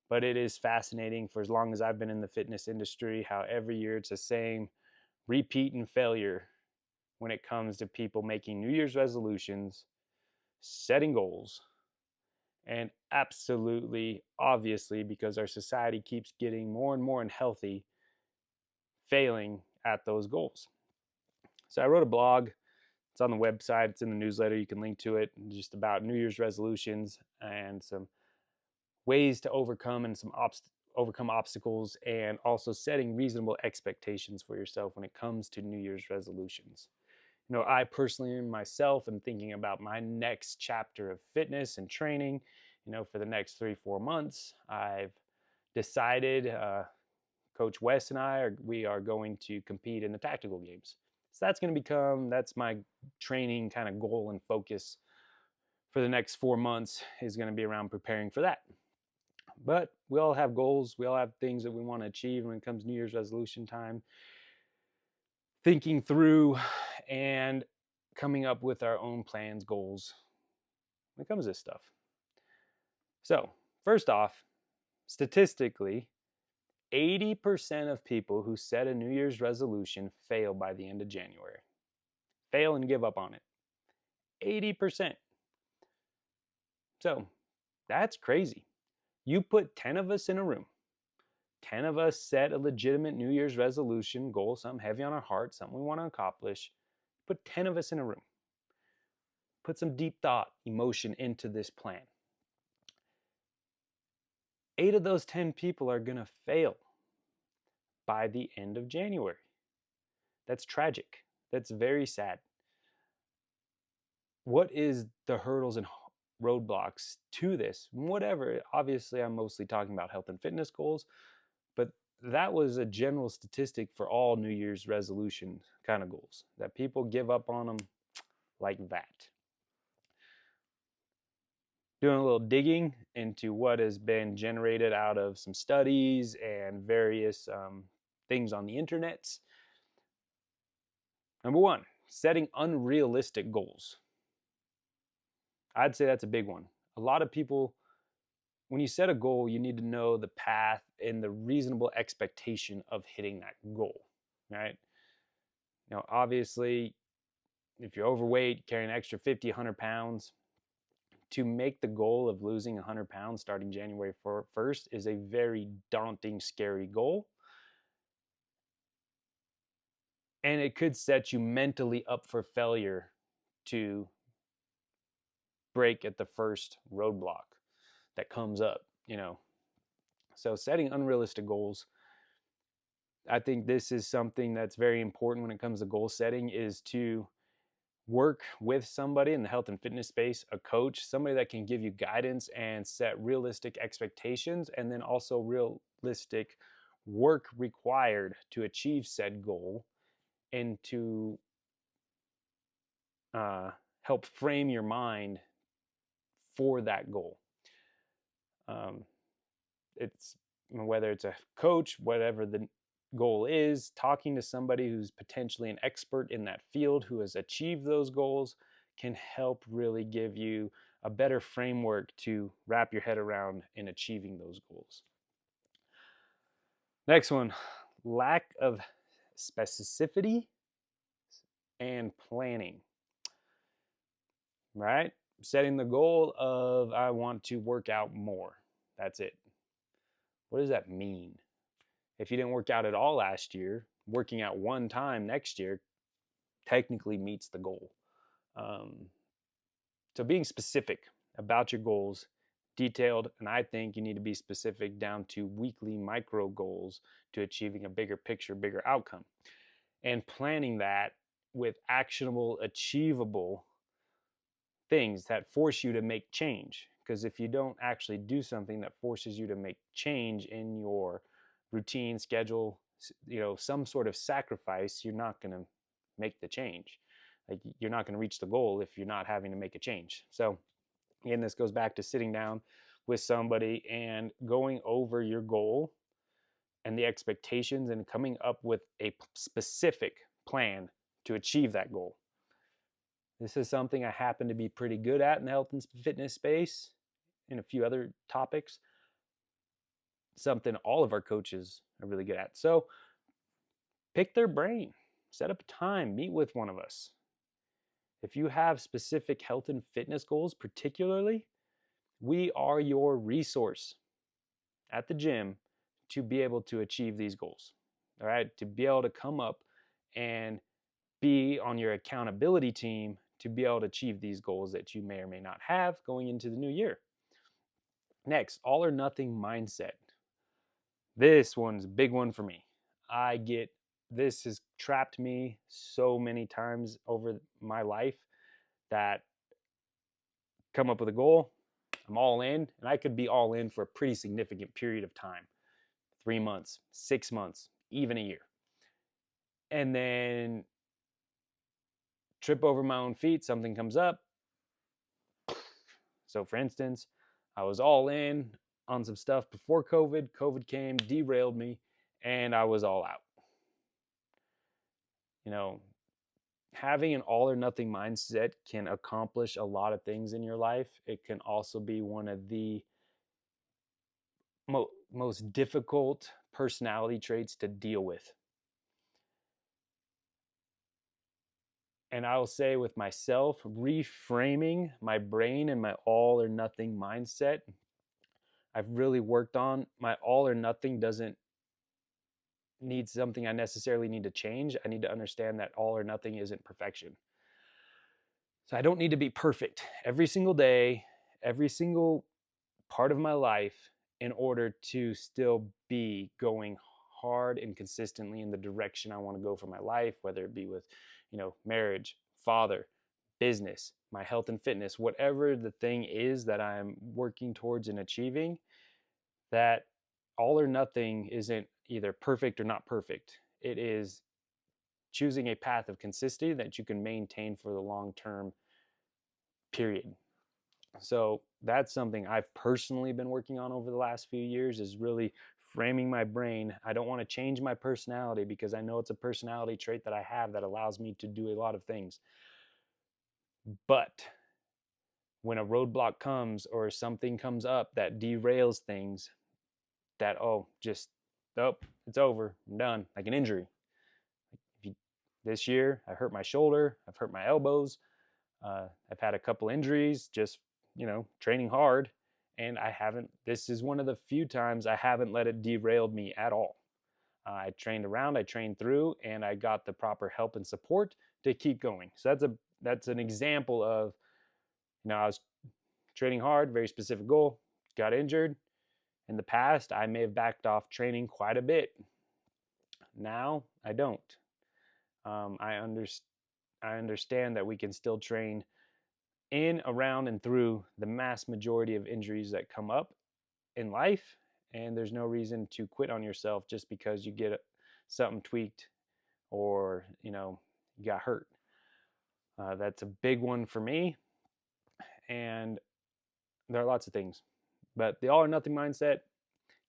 Speaker 1: but it is fascinating for as long as I've been in the fitness industry, how every year it's the same repeat and failure when it comes to people making New Year's resolutions, setting goals, and absolutely, obviously, because our society keeps getting more and more unhealthy, failing at those goals. So I wrote a blog. It's on the website. It's in the newsletter. You can link to it. Just about New Year's resolutions and some ways to overcome and overcome obstacles, and also setting reasonable expectations for yourself when it comes to New Year's resolutions. I personally myself am thinking about my next chapter of fitness and training. For the next 3-4 months, I've decided, Coach Wes and we are going to compete in the tactical games. So that's my training kind of goal and focus for the next 4 months, is going to be around preparing for that. But we all have goals. We all have things that we want to achieve when it comes to New Year's resolution time. Thinking through and coming up with our own plans, goals when it comes to this stuff. So, first off, statistically, 80% of people who set a New Year's resolution fail by the end of January. Fail and give up on it. 80%. So, that's crazy. You put 10 of us in a room. 10 of us set a legitimate New Year's resolution goal, something heavy on our heart, something we want to accomplish. Put 10 of us in a room. Put some deep thought, emotion into this plan. 8 of those 10 people are going to fail by the end of January. That's tragic. That's very sad. What is the hurdles and roadblocks to this? Whatever. Obviously, I'm mostly talking about health and fitness goals, but that was a general statistic for all New Year's resolution kind of goals, that people give up on them like that. Doing a little digging into what has been generated out of some studies and various things on the internet. Number one, setting unrealistic goals. I'd say that's a big one. A lot of people, when you set a goal, you need to know the path and the reasonable expectation of hitting that goal, right? Obviously, if you're overweight, carrying an extra 50, 100 pounds, to make the goal of losing 100 pounds starting January 1st is a very daunting, scary goal. And it could set you mentally up for failure to break at the first roadblock that comes up, So setting unrealistic goals, I think this is something that's very important when it comes to goal setting, is to work with somebody in the health and fitness space, a coach, somebody that can give you guidance and set realistic expectations, and then also realistic work required to achieve said goal, and to help frame your mind for that goal. It's whether it's a coach, whatever the goal is, talking to somebody who's potentially an expert in that field who has achieved those goals can help really give you a better framework to wrap your head around in achieving those goals. Next one, lack of specificity and planning, right? Setting the goal of I want to work out more. That's it. What does that mean? If you didn't work out at all last year, working out one time next year technically meets the goal. So being specific about your goals, detailed, and I think you need to be specific down to weekly micro goals to achieving a bigger picture, bigger outcome. And planning that with actionable, achievable things that force you to make change. Because if you don't actually do something that forces you to make change in your routine, schedule, some sort of sacrifice, you're not going to make the change. Like, you're not going to reach the goal if you're not having to make a change. So again, this goes back to sitting down with somebody and going over your goal and the expectations and coming up with a specific plan to achieve that goal. This is something I happen to be pretty good at in the health and fitness space and a few other topics. Something all of our coaches are really good at. So pick their brain, set up a time, meet with one of us. If you have specific health and fitness goals, particularly, we are your resource at the gym to be able to achieve these goals. All right, to be able to come up and be on your accountability team to be able to achieve these goals that you may or may not have going into the new year. Next, all or nothing mindset. This one's a big one for me. This has trapped me so many times over my life that come up with a goal, I'm all in, and I could be all in for a pretty significant period of time, 3 months, 6 months, even a year. And then trip over my own feet, something comes up. So for instance, I was all in on some stuff before COVID. COVID came, derailed me, and I was all out. Having an all or nothing mindset can accomplish a lot of things in your life. It can also be one of the most difficult personality traits to deal with. And I will say with myself, reframing my brain and my all or nothing mindset, I've really worked on. My all or nothing doesn't need something I necessarily need to change. I need to understand that all or nothing isn't perfection. So I don't need to be perfect every single day, every single part of my life in order to still be going hard and consistently in the direction I want to go for my life, whether it be with, marriage, father, business, my health and fitness, whatever the thing is that I'm working towards and achieving, that all or nothing isn't either perfect or not perfect. It is choosing a path of consistency that you can maintain for the long term period. So that's something I've personally been working on over the last few years, is really framing my brain. I don't want to change my personality because I know it's a personality trait that I have that allows me to do a lot of things. But when a roadblock comes or something comes up that derails things, that, it's over, I'm done, like an injury. This year, I hurt my shoulder, I've hurt my elbows, I've had a couple injuries, just, training hard, and this is one of the few times I haven't let it derail me at all. I trained around, I trained through, and I got the proper help and support to keep going. So that's an example of, I was training hard, very specific goal, got injured. In the past, I may have backed off training quite a bit. Now, I don't. I understand that we can still train in, around, and through the mass majority of injuries that come up in life, and there's no reason to quit on yourself just because you get something tweaked or you got hurt. That's a big one for me, and there are lots of things, but the all or nothing mindset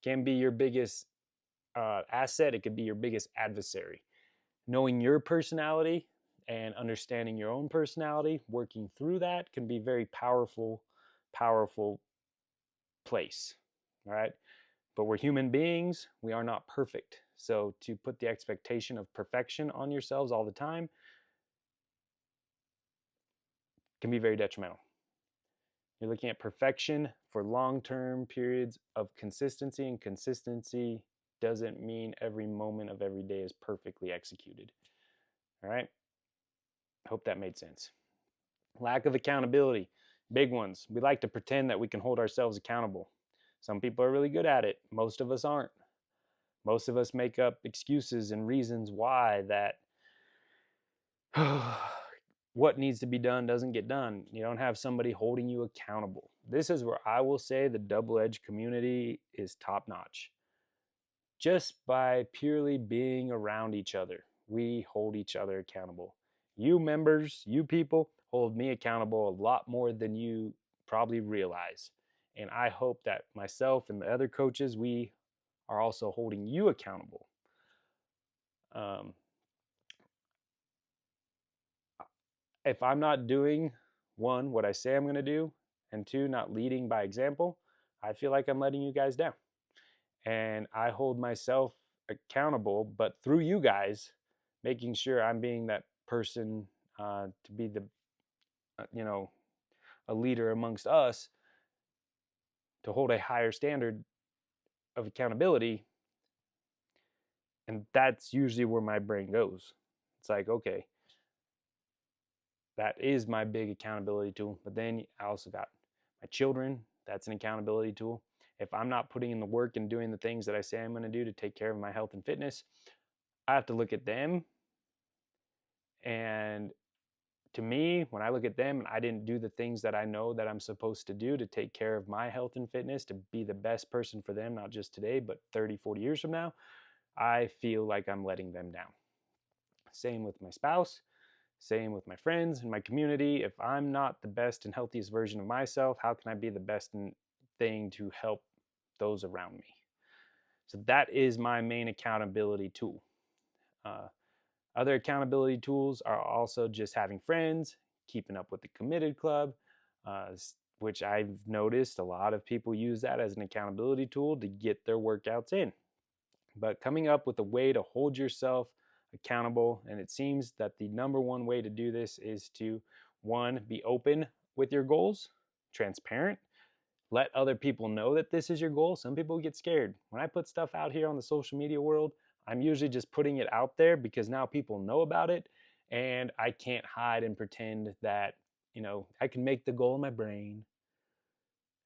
Speaker 1: can be your biggest asset. It could be your biggest adversary. Knowing your personality and understanding your own personality, working through that can be very powerful place. All right. But we're human beings. We are not perfect. So to put the expectation of perfection on yourselves all the time can be very detrimental. You're looking at perfection for long-term periods of consistency, and consistency doesn't mean every moment of every day is perfectly executed. All right? I hope that made sense. Lack of accountability. Big ones. We like to pretend that we can hold ourselves accountable. Some people are really good at it. Most of us aren't. Most of us make up excuses and reasons why that what needs to be done doesn't get done. You don't have somebody holding you accountable. This is where I will say the double-edged community is top-notch. Just by purely being around each other, we hold each other accountable. You members, you people, hold me accountable a lot more than you probably realize. And I hope that myself and the other coaches, we are also holding you accountable. If I'm not doing, one, what I say I'm going to do, and two, not leading by example, I feel like I'm letting you guys down. And I hold myself accountable, but through you guys, making sure I'm being that person to be the, a leader amongst us, to hold a higher standard of accountability. And that's usually where my brain goes. It's like, okay, that is my big accountability tool. But then I also got my children. That's an accountability tool. If I'm not putting in the work and doing the things that I say I'm going to do to take care of my health and fitness, I have to look at them. And to me, when I look at them and I didn't do the things that I know that I'm supposed to do to take care of my health and fitness, to be the best person for them, not just today, but 30, 40 years from now, I feel like I'm letting them down. Same with my spouse, same with my friends and my community. If I'm not the best and healthiest version of myself, how can I be the best thing to help those around me? So that is my main accountability tool. Other accountability tools are also just having friends, keeping up with the committed club, which I've noticed a lot of people use that as an accountability tool to get their workouts in. But coming up with a way to hold yourself accountable, and it seems that the number one way to do this is to, one, be open with your goals, transparent, let other people know that this is your goal. Some people get scared. When I put stuff out here on the social media world, I'm usually just putting it out there because now people know about it, and I can't hide and pretend that, I can make the goal in my brain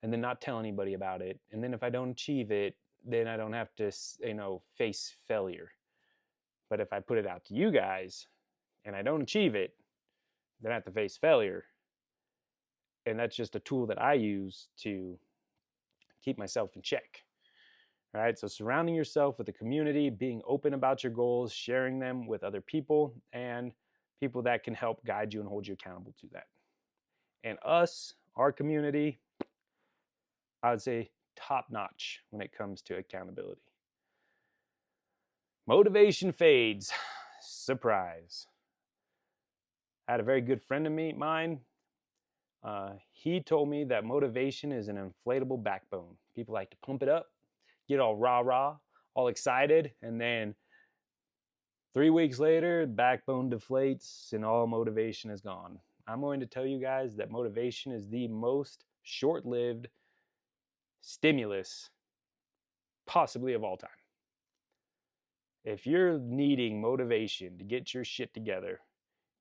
Speaker 1: and then not tell anybody about it. And then if I don't achieve it, then I don't have to, face failure. But if I put it out to you guys and I don't achieve it, then I have to face failure. And that's just a tool that I use to keep myself in check. All right, so surrounding yourself with a community, being open about your goals, sharing them with other people, and people that can help guide you and hold you accountable to that. And us, our community, I would say top notch when it comes to accountability. Motivation fades. Surprise. I had a very good friend of mine. He told me that motivation is an inflatable backbone. People like to pump it up, get all rah-rah, all excited, and then 3 weeks later, backbone deflates and all motivation is gone. I'm going to tell you guys that motivation is the most short-lived stimulus possibly of all time. If you're needing motivation to get your shit together,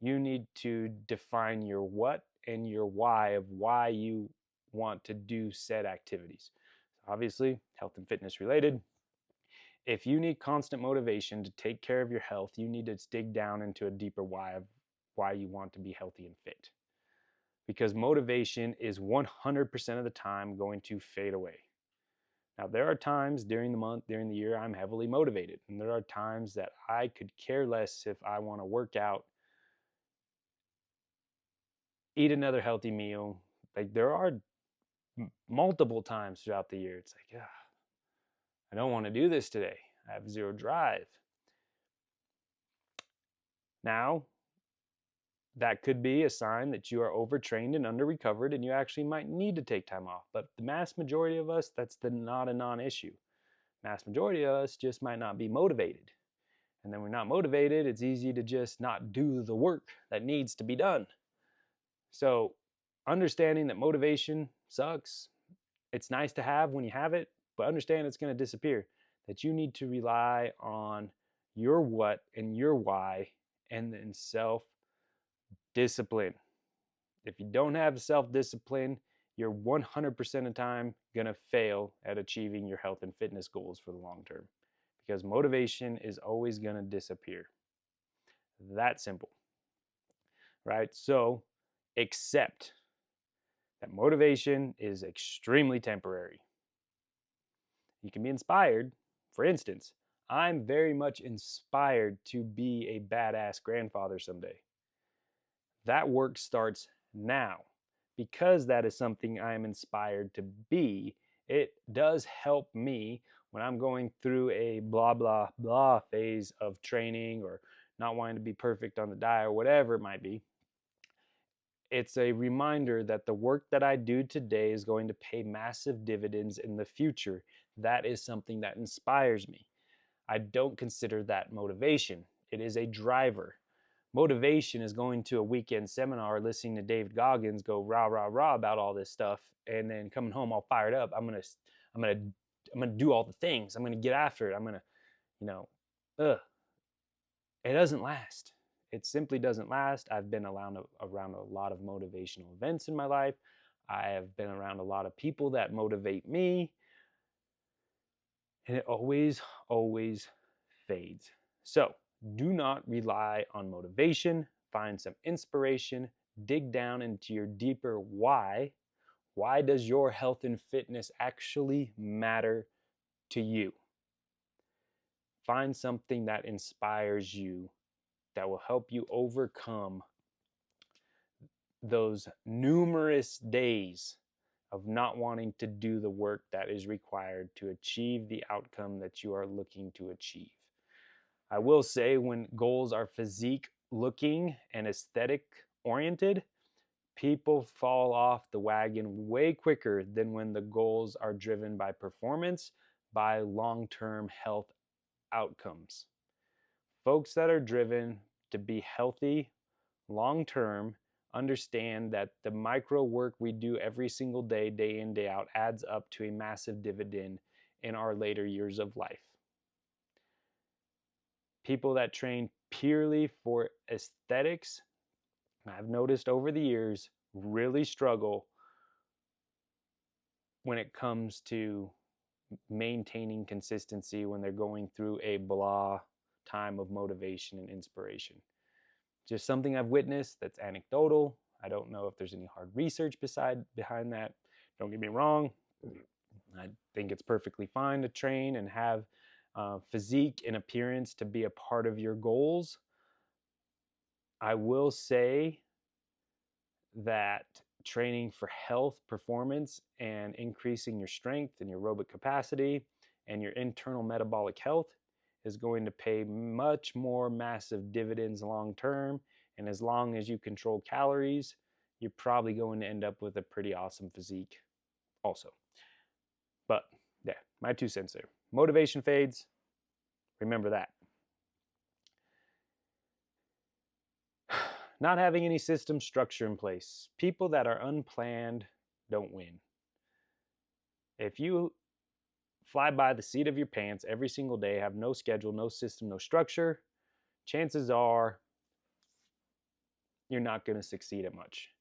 Speaker 1: you need to define your what and your why of why you want to do said activities. Obviously, health and fitness related. If you need constant motivation to take care of your health, you need to dig down into a deeper why of why you want to be healthy and fit. Because motivation is 100% of the time going to fade away. Now, there are times during the month, during the year, I'm heavily motivated. And there are times that I could care less if I want to work out, eat another healthy meal. Like, there are multiple times throughout the year, it's like, I don't want to do this today. I have zero drive. Now, that could be a sign that you are overtrained and under-recovered and you actually might need to take time off. But the mass majority of us, that's not a non-issue. Mass majority of us just might not be motivated. And then we're not motivated, it's easy to just not do the work that needs to be done. So understanding that motivation sucks, it's nice to have when you have it, but understand it's going to disappear. That you need to rely on your what and your why, and then self-discipline. If you don't have self-discipline, you're 100% of the time going to fail at achieving your health and fitness goals for the long term, because motivation is always going to disappear. That simple, right? So accept that motivation is extremely temporary. You can be inspired. For instance, I'm very much inspired to be a badass grandfather someday. That work starts now. Because that is something I am inspired to be, it does help me when I'm going through a blah, blah, blah phase of training or not wanting to be perfect on the diet or whatever it might be. It's a reminder that the work that I do today is going to pay massive dividends in the future. That is something that inspires me. I don't consider that motivation. It is a driver. Motivation is going to a weekend seminar, listening to David Goggins go rah rah rah about all this stuff, and then coming home all fired up. I'm gonna do all the things. I'm gonna get after it. I'm gonna, It doesn't last. It simply doesn't last. I've been around a lot of motivational events in my life. I have been around a lot of people that motivate me, and it always fades. So do not rely on motivation. Find some inspiration. Dig down into your deeper why. Why does your health and fitness actually matter to you? Find something that inspires you, that will help you overcome those numerous days of not wanting to do the work that is required to achieve the outcome that you are looking to achieve. I will say, when goals are physique looking and aesthetic oriented, people fall off the wagon way quicker than when the goals are driven by performance, by long-term health outcomes. Folks that are driven to be healthy long-term understand that the micro work we do every single day, day in, day out, adds up to a massive dividend in our later years of life. People that train purely for aesthetics, I've noticed over the years, really struggle when it comes to maintaining consistency when they're going through a blah time of motivation and inspiration. Just something I've witnessed that's anecdotal. I don't know if there's any hard research behind that. Don't get me wrong. I think it's perfectly fine to train and have physique and appearance to be a part of your goals. I will say that training for health, performance, and increasing your strength and your aerobic capacity and your internal metabolic health is going to pay much more massive dividends long term. And as long as you control calories, you're probably going to end up with a pretty awesome physique also. But yeah, my 2 cents there. Motivation fades. Remember that. Not having any system structure in place. People that are unplanned don't win. If you fly by the seat of your pants every single day, have no schedule, no system, no structure, chances are you're not going to succeed at much.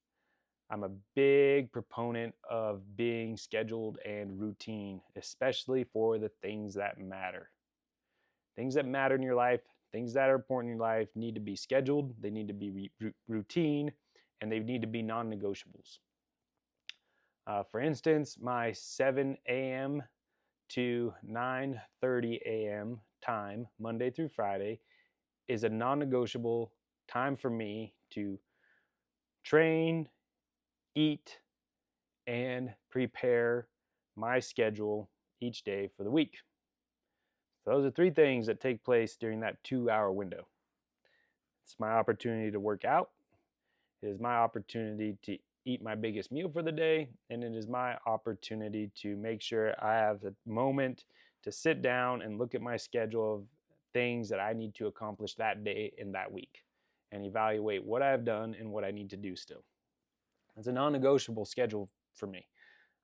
Speaker 1: I'm a big proponent of being scheduled and routine, especially for the things that matter. Things that matter in your life, things that are important in your life need to be scheduled, they need to be routine, and they need to be non-negotiables. For instance, my 7 a.m. to 9:30 a.m. time, Monday through Friday, is a non-negotiable time for me to train, eat, and prepare my schedule each day for the week. So those are 3 things that take place during that 2-hour window. It's my opportunity to work out. It is my opportunity to eat my biggest meal for the day, and it is my opportunity to make sure I have a moment to sit down and look at my schedule of things that I need to accomplish that day and that week and evaluate what I've done and what I need to do still. It's a non-negotiable schedule for me.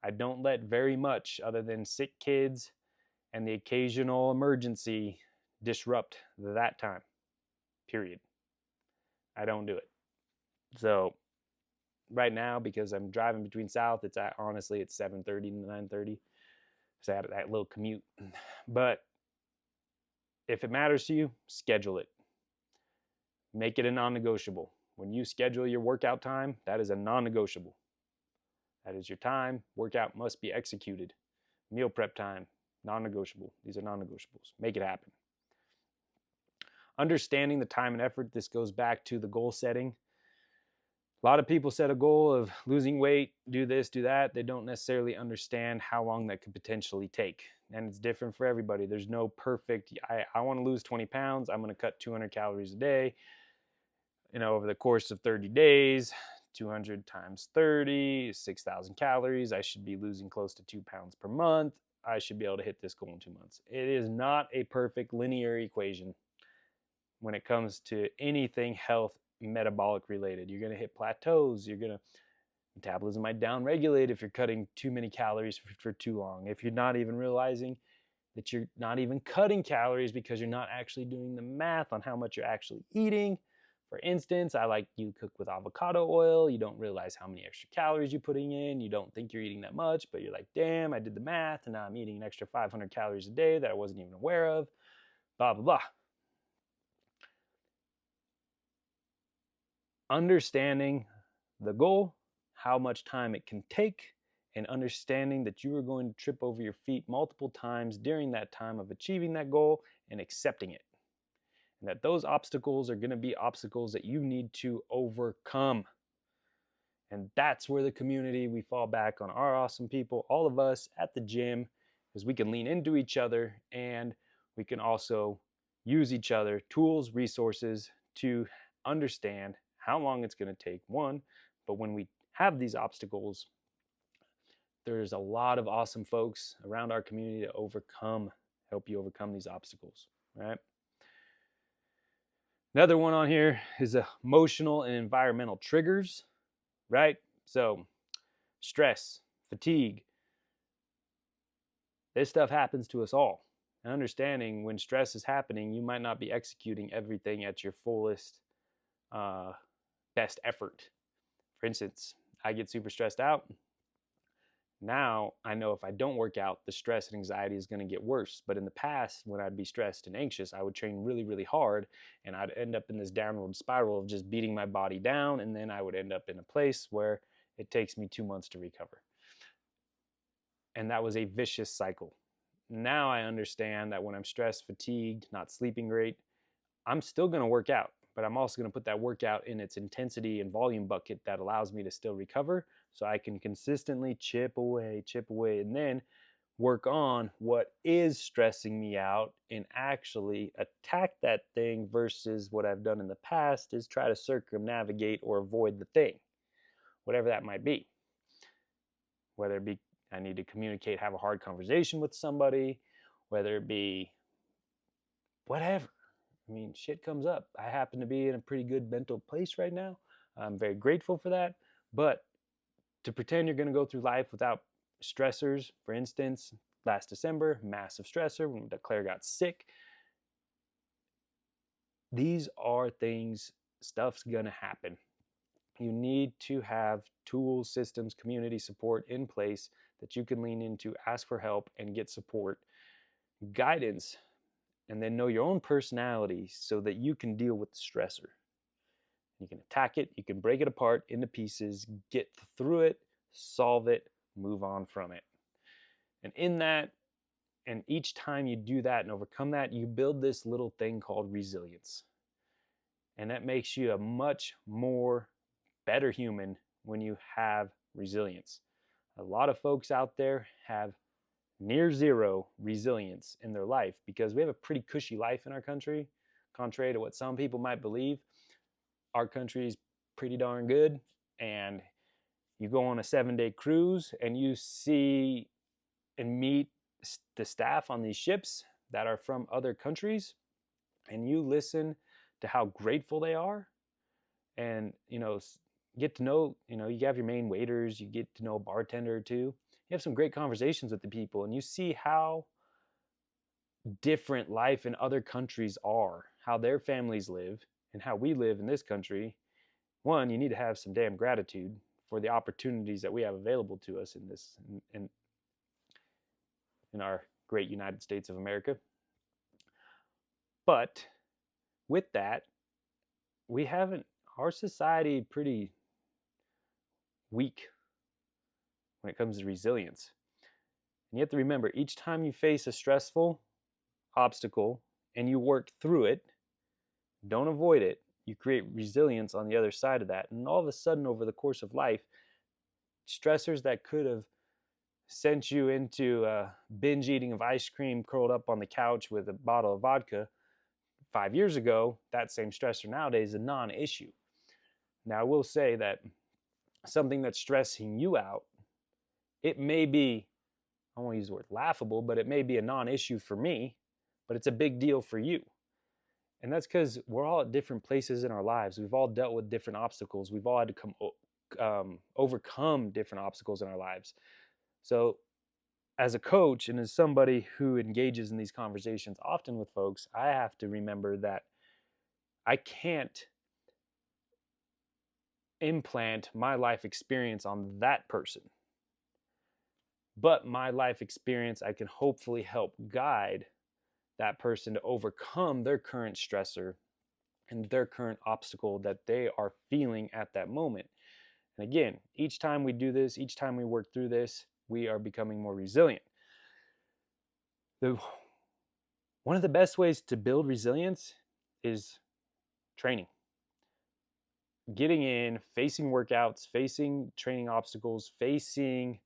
Speaker 1: I don't let very much other than sick kids and the occasional emergency disrupt that time, period. I don't do it. So right now, because I'm driving between South, it's honestly it's 7:30 to 9:30. So I had that little commute. But if it matters to you, schedule it. Make it a non-negotiable. When you schedule your workout time, that is a non-negotiable. That is your time. Workout must be executed. Meal prep time, non-negotiable. These are non-negotiables. Make it happen. Understanding the time and effort, this goes back to the goal setting. A lot of people set a goal of losing weight, do this, do that. They don't necessarily understand how long that could potentially take. And it's different for everybody. There's no perfect, I want to lose 20 pounds. I'm going to cut 200 calories a day. Over the course of 30 days, 200 times 30, 6,000 calories. I should be losing close to 2 pounds per month. I should be able to hit this goal in 2 months. It is not a perfect linear equation when it comes to anything health metabolic related. You're going to hit plateaus. Metabolism might downregulate if you're cutting too many calories for too long. If you're not even realizing that you're not even cutting calories because you're not actually doing the math on how much you're actually eating. For instance, you cook with avocado oil. You don't realize how many extra calories you're putting in. You don't think you're eating that much, but you're like, damn, I did the math, and now I'm eating an extra 500 calories a day that I wasn't even aware of. Blah, blah, blah. Understanding the goal, how much time it can take, and understanding that you are going to trip over your feet multiple times during that time of achieving that goal and accepting it. And that those obstacles are going to be obstacles that you need to overcome. And that's where the community, we fall back on our awesome people, all of us at the gym, because we can lean into each other and we can also use each other, tools, resources to understand how long it's going to take, one, but when we have these obstacles, there's a lot of awesome folks around our community to help you overcome these obstacles, right? Another one on here is emotional and environmental triggers, right? So stress, fatigue, this stuff happens to us all. And understanding when stress is happening, you might not be executing everything at your fullest, best effort. For instance, I get super stressed out. Now I know if I don't work out, the stress and anxiety is going to get worse. But in the past, when I'd be stressed and anxious, I would train really, really hard, and I'd end up in this downward spiral of just beating my body down, and then I would end up in a place where it takes me 2 months to recover. And that was a vicious cycle. Now I understand that when I'm stressed, fatigued, not sleeping great, I'm still going to work out, but I'm also going to put that workout in its intensity and volume bucket that allows me to still recover, so I can consistently chip away, and then work on what is stressing me out and actually attack that thing, versus what I've done in the past is try to circumnavigate or avoid the thing, whatever that might be. Whether it be I need to communicate, have a hard conversation with somebody, whether it be whatever. I mean, shit comes up. I happen to be in a pretty good mental place right now. I'm very grateful for that. But to pretend you're going to go through life without stressors, for instance, last December, massive stressor when Claire got sick. These are things, stuff's going to happen. You need to have tools, systems, community support in place that you can lean into, ask for help, and get support, guidance, and then know your own personality so that you can deal with the stressor. You can attack it, you can break it apart into pieces, get through it, solve it, move on from it. And in that, and each time you do that and overcome that, you build this little thing called resilience. And that makes you a much more better human when you have resilience. A lot of folks out there have near zero resilience in their life because we have a pretty cushy life in our country. Contrary to what some people might believe, our country is pretty darn good. And you go on a 7-day cruise and you see and meet the staff on these ships that are from other countries, and you listen to how grateful they are, and get to know, you have your main waiters, you get to know a bartender or two, you have some great conversations with the people, and you see how different life in other countries are, how their families live and how we live in this country. One, you need to have some damn gratitude for the opportunities that we have available to us in our great United States of America. But with that, our society pretty weak when it comes to resilience. And you have to remember, each time you face a stressful obstacle and you work through it, don't avoid it, you create resilience on the other side of that. And all of a sudden, over the course of life, stressors that could have sent you into binge eating of ice cream curled up on the couch with a bottle of vodka 5 years ago, that same stressor nowadays is a non-issue. Now, I will say that something that's stressing you out, it may be, I won't use the word laughable, but it may be a non-issue for me, but it's a big deal for you. And that's because we're all at different places in our lives. We've all dealt with different obstacles. We've all had to overcome different obstacles in our lives. So as a coach and as somebody who engages in these conversations often with folks, I have to remember that I can't implant my life experience on that person. But my life experience, I can hopefully help guide that person to overcome their current stressor and their current obstacle that they are feeling at that moment. And again, each time we do this, each time we work through this, we are becoming more resilient. One of the best ways to build resilience is training. Getting in, facing workouts, facing training obstacles, facing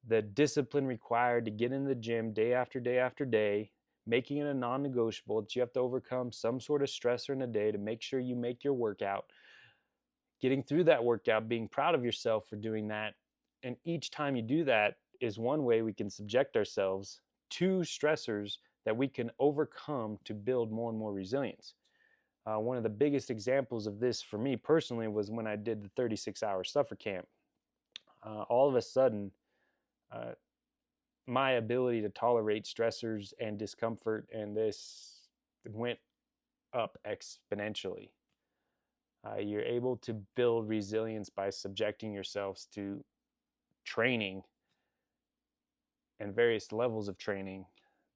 Speaker 1: the discipline required to get in the gym day after day after day, making it a non-negotiable that you have to overcome some sort of stressor in a day to make sure you make your workout. Getting through that workout, being proud of yourself for doing that. And each time you do that is one way we can subject ourselves to stressors that we can overcome to build more and more resilience. One of the biggest examples of this for me personally was when I did the 36-hour suffer camp. All of a sudden, my ability to tolerate stressors and discomfort and this went up exponentially. You're able to build resilience by subjecting yourselves to training and various levels of training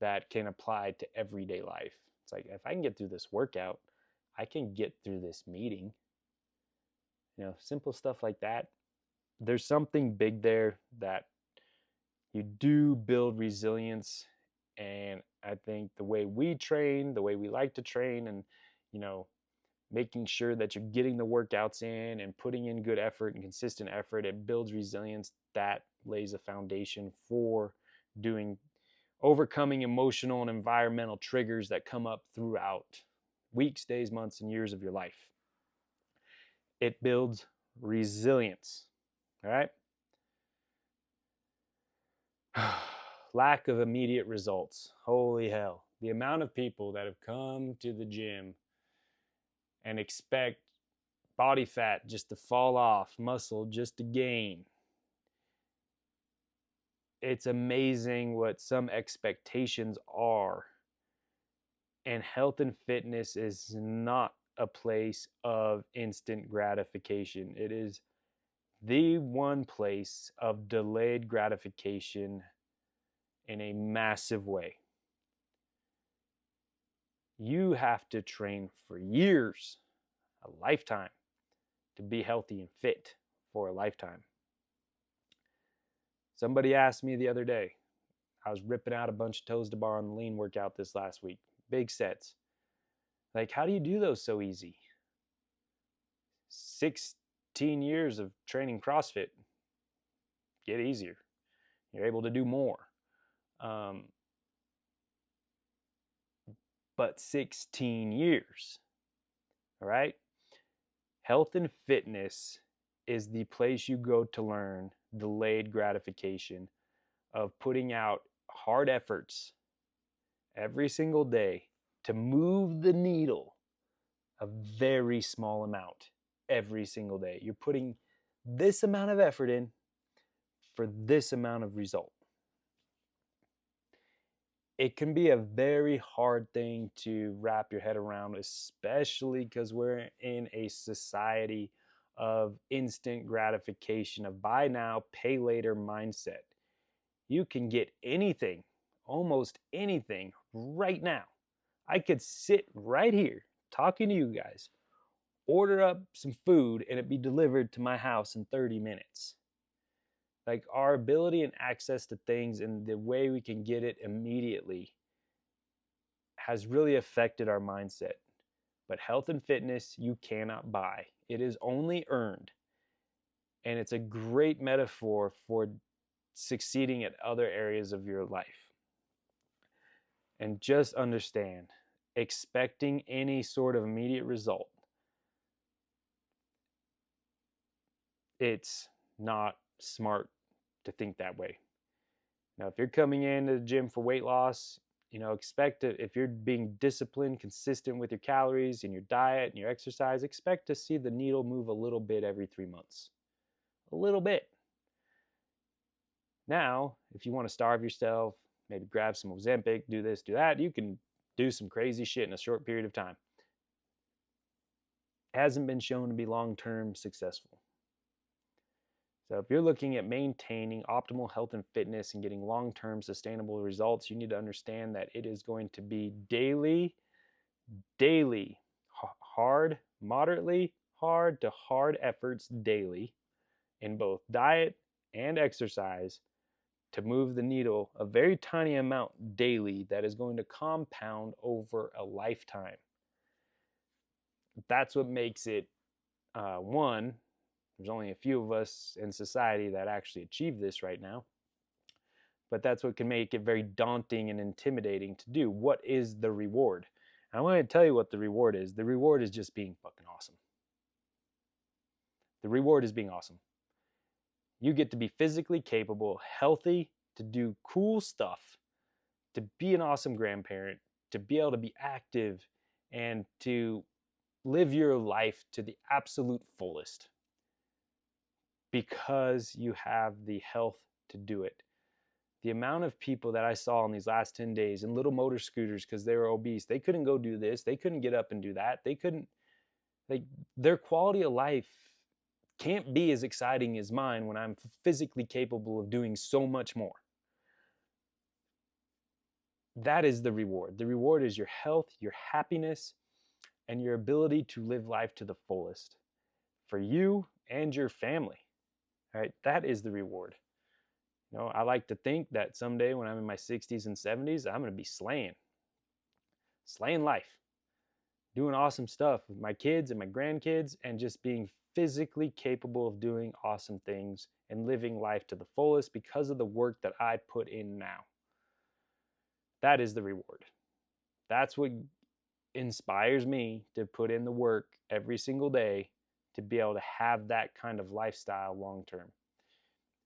Speaker 1: that can apply to everyday life. It's like, if I can get through this workout, I can get through this meeting. Simple stuff like that. There's something big there that you do build resilience. And I think the way we train, the way we like to train, and making sure that you're getting the workouts in and putting in good effort and consistent effort, it builds resilience. That lays a foundation for overcoming emotional and environmental triggers that come up throughout weeks, days, months, and years of your life. It builds resilience. All right? Lack of immediate results. Holy hell. The amount of people that have come to the gym and expect body fat just to fall off, muscle just to gain. It's amazing what some expectations are. And health and fitness is not a place of instant gratification. It is the one place of delayed gratification in a massive way. You have to train for years, a lifetime, to be healthy and fit for a lifetime. Somebody asked me the other day, I was ripping out a bunch of toes to bar on the lean workout this last week, big sets. Like, how do you do those so easy? 16 years of training CrossFit, get easier. You're able to do more. But 16 years, all right? Health and fitness is the place you go to learn delayed gratification of putting out hard efforts every single day to move the needle a very small amount every single day. You're putting this amount of effort in for this amount of result. It can be a very hard thing to wrap your head around, especially because we're in a society of instant gratification, of buy now, pay later mindset. You can get anything, almost anything, right now. I could sit right here talking to you guys, order up some food, and it be delivered to my house in 30 minutes. Like, our ability and access to things and the way we can get it immediately has really affected our mindset. But health and fitness, you cannot buy. It is only earned. And it's a great metaphor for succeeding at other areas of your life. And just understand, expecting any sort of immediate result, it's not smart to think that way. Now, if you're coming into the gym for weight loss, expect to, if you're being disciplined, consistent with your calories and your diet and your exercise, expect to see the needle move a little bit every 3 months. A little bit. Now, if you want to starve yourself, maybe grab some Ozempic, do this, do that, you can do some crazy shit in a short period of time. It hasn't been shown to be long-term successful. So if you're looking at maintaining optimal health and fitness and getting long-term sustainable results, you need to understand that it is going to be daily, hard, moderately hard to hard efforts daily in both diet and exercise to move the needle a very tiny amount daily that is going to compound over a lifetime. That's what makes it, one, there's only a few of us in society that actually achieve this right now. But that's what can make it very daunting and intimidating to do. What is the reward? And I'm going to tell you what the reward is. The reward is just being fucking awesome. The reward is being awesome. You get to be physically capable, healthy, to do cool stuff, to be an awesome grandparent, to be able to be active, and to live your life to the absolute fullest because you have the health to do it. The amount of people that I saw in these last 10 days in little motor scooters because they were obese, they couldn't go do this, they couldn't get up and do that, they couldn't, their quality of life can't be as exciting as mine when I'm physically capable of doing so much more. That is the reward. The reward is your health, your happiness, and your ability to live life to the fullest for you and your family. All right, that is the reward. I like to think that someday when I'm in my 60s and 70s, I'm going to be slaying life, doing awesome stuff with my kids and my grandkids, and just being physically capable of doing awesome things and living life to the fullest because of the work that I put in now. That is the reward. That's what inspires me to put in the work every single day to be able to have that kind of lifestyle long term.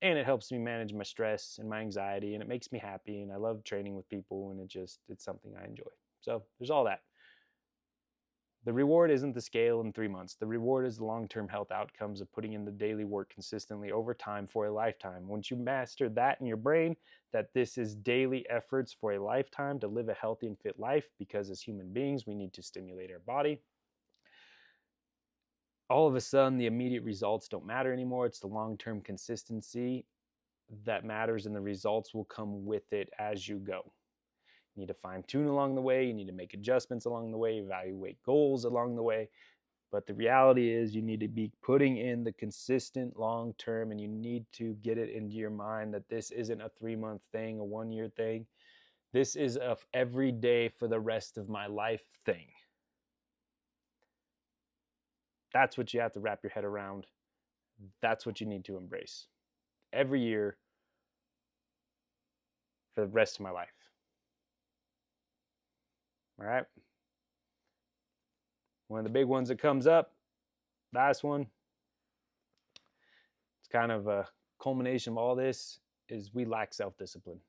Speaker 1: And it helps me manage my stress and my anxiety, and it makes me happy, and I love training with people, and it's something I enjoy. So there's all that. The reward isn't the scale in 3 months. The reward is the long-term health outcomes of putting in the daily work consistently over time for a lifetime. Once you master that in your brain, that this is daily efforts for a lifetime to live a healthy and fit life, because as human beings, we need to stimulate our body. All of a sudden, the immediate results don't matter anymore. It's the long-term consistency that matters, and the results will come with it as you go. You need to fine-tune along the way. You need to make adjustments along the way, evaluate goals along the way. But the reality is you need to be putting in the consistent long-term, and you need to get it into your mind that this isn't a 3-month thing, a 1-year thing. This is a every day for the rest of my life thing. That's what you have to wrap your head around. That's what you need to embrace. Every year for the rest of my life. All right? One of the big ones that comes up, last one, it's kind of a culmination of all this, is we lack self-discipline.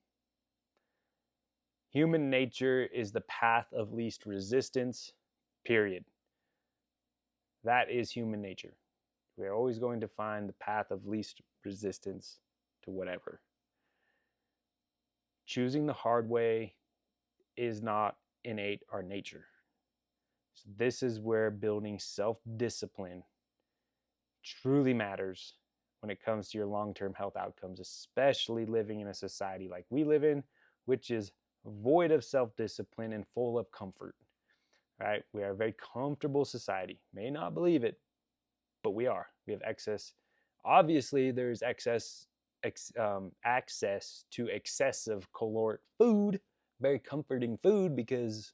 Speaker 1: Human nature is the path of least resistance, period. That is human nature. We're always going to find the path of least resistance to whatever. Choosing the hard way is not innate our nature. So this is where building self-discipline truly matters when it comes to your long-term health outcomes, especially living in a society like we live in, which is void of self-discipline and full of comfort. Right? We are a very comfortable society. May not believe it, but we are. We have excess. Obviously, there's access to excessive caloric food, very comforting food, because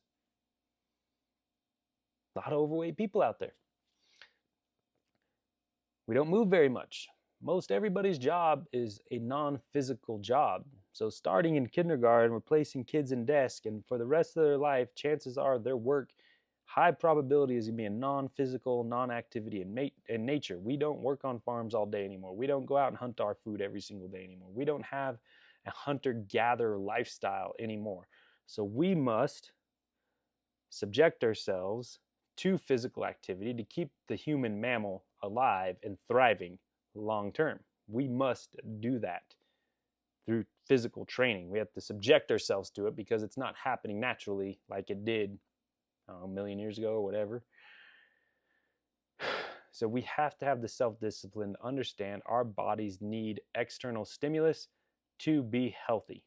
Speaker 1: a lot of overweight people out there. We don't move very much. Most everybody's job is a non-physical job. So starting in kindergarten, replacing kids in desk, and for the rest of their life, chances are their work, high probability, is going to be a non-physical, non-activity in nature. We don't work on farms all day anymore. We don't go out and hunt our food every single day anymore. We don't have a hunter-gatherer lifestyle anymore. So we must subject ourselves to physical activity to keep the human mammal alive and thriving long term. We must do that through physical training. We have to subject ourselves to it because it's not happening naturally like it did a million years ago or whatever. So we have to have the self-discipline to understand our bodies need external stimulus to be healthy.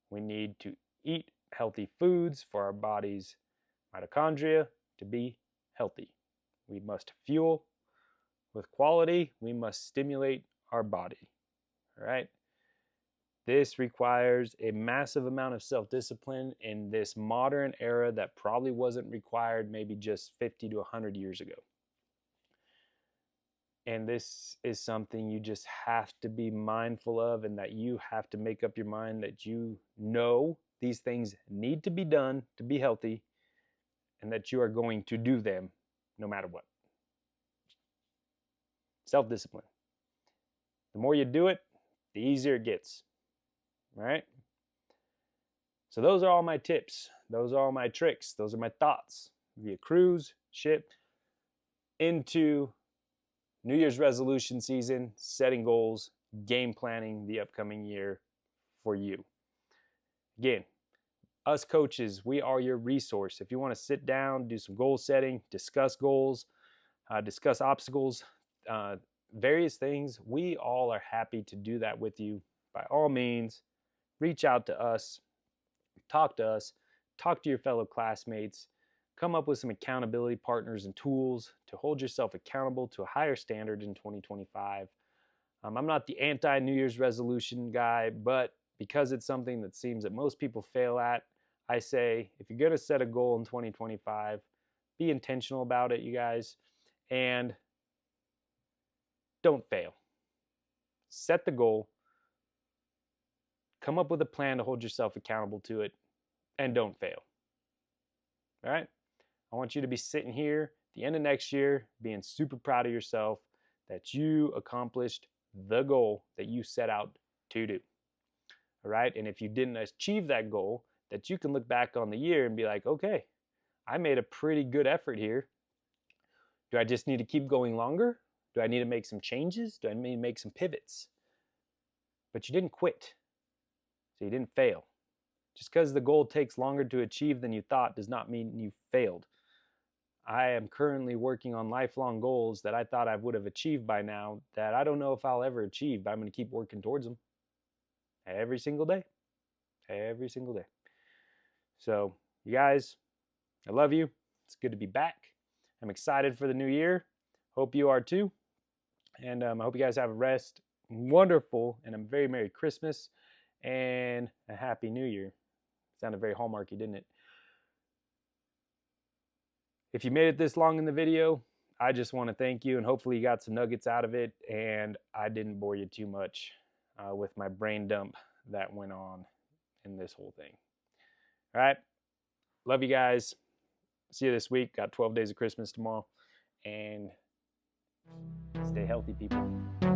Speaker 1: We need to eat healthy foods for our body's mitochondria to be healthy. We must fuel with quality. We must stimulate our body. All right? This requires a massive amount of self-discipline in this modern era that probably wasn't required maybe just 50 to 100 years ago. And this is something you just have to be mindful of, and that you have to make up your mind that you know these things need to be done to be healthy, and that you are going to do them no matter what. Self-discipline. The more you do it, the easier it gets. All right? So those are all my tips. Those are all my tricks. Those are my thoughts via cruise ship into New Year's resolution season, setting goals, game planning the upcoming year for you. Again, us coaches, we are your resource. If you want to sit down, do some goal setting, discuss goals, discuss obstacles, various things, we all are happy to do that with you. By all means, reach out to us, talk to your fellow classmates, come up with some accountability partners and tools to hold yourself accountable to a higher standard in 2025. I'm not the anti-New Year's resolution guy, but because it's something that seems that most people fail at, I say, if you're going to set a goal in 2025, be intentional about it, you guys, and don't fail. Set the goal, come up with a plan to hold yourself accountable to it, and don't fail. All right? I want you to be sitting here at the end of next year being super proud of yourself that you accomplished the goal that you set out to do. All right? And if you didn't achieve that goal, that you can look back on the year and be like, okay, I made a pretty good effort here. Do I just need to keep going longer? Do I need to make some changes? Do I need to make some pivots? But you didn't quit. So you didn't fail. Just because the goal takes longer to achieve than you thought does not mean you failed. I am currently working on lifelong goals that I thought I would have achieved by now that I don't know if I'll ever achieve, but I'm going to keep working towards them every single day. Every single day. So, you guys, I love you. It's good to be back. I'm excited for the new year. Hope you are too. And I hope you guys have a wonderful, and a very Merry Christmas and a Happy New Year. Sounded very hallmarky, didn't it? If you made it this long in the video, I just want to thank you, and hopefully you got some nuggets out of it, and I didn't bore you too much with my brain dump that went on in this whole thing. All right. Love you guys. See you this week. Got 12 days of Christmas tomorrow. And stay healthy, people.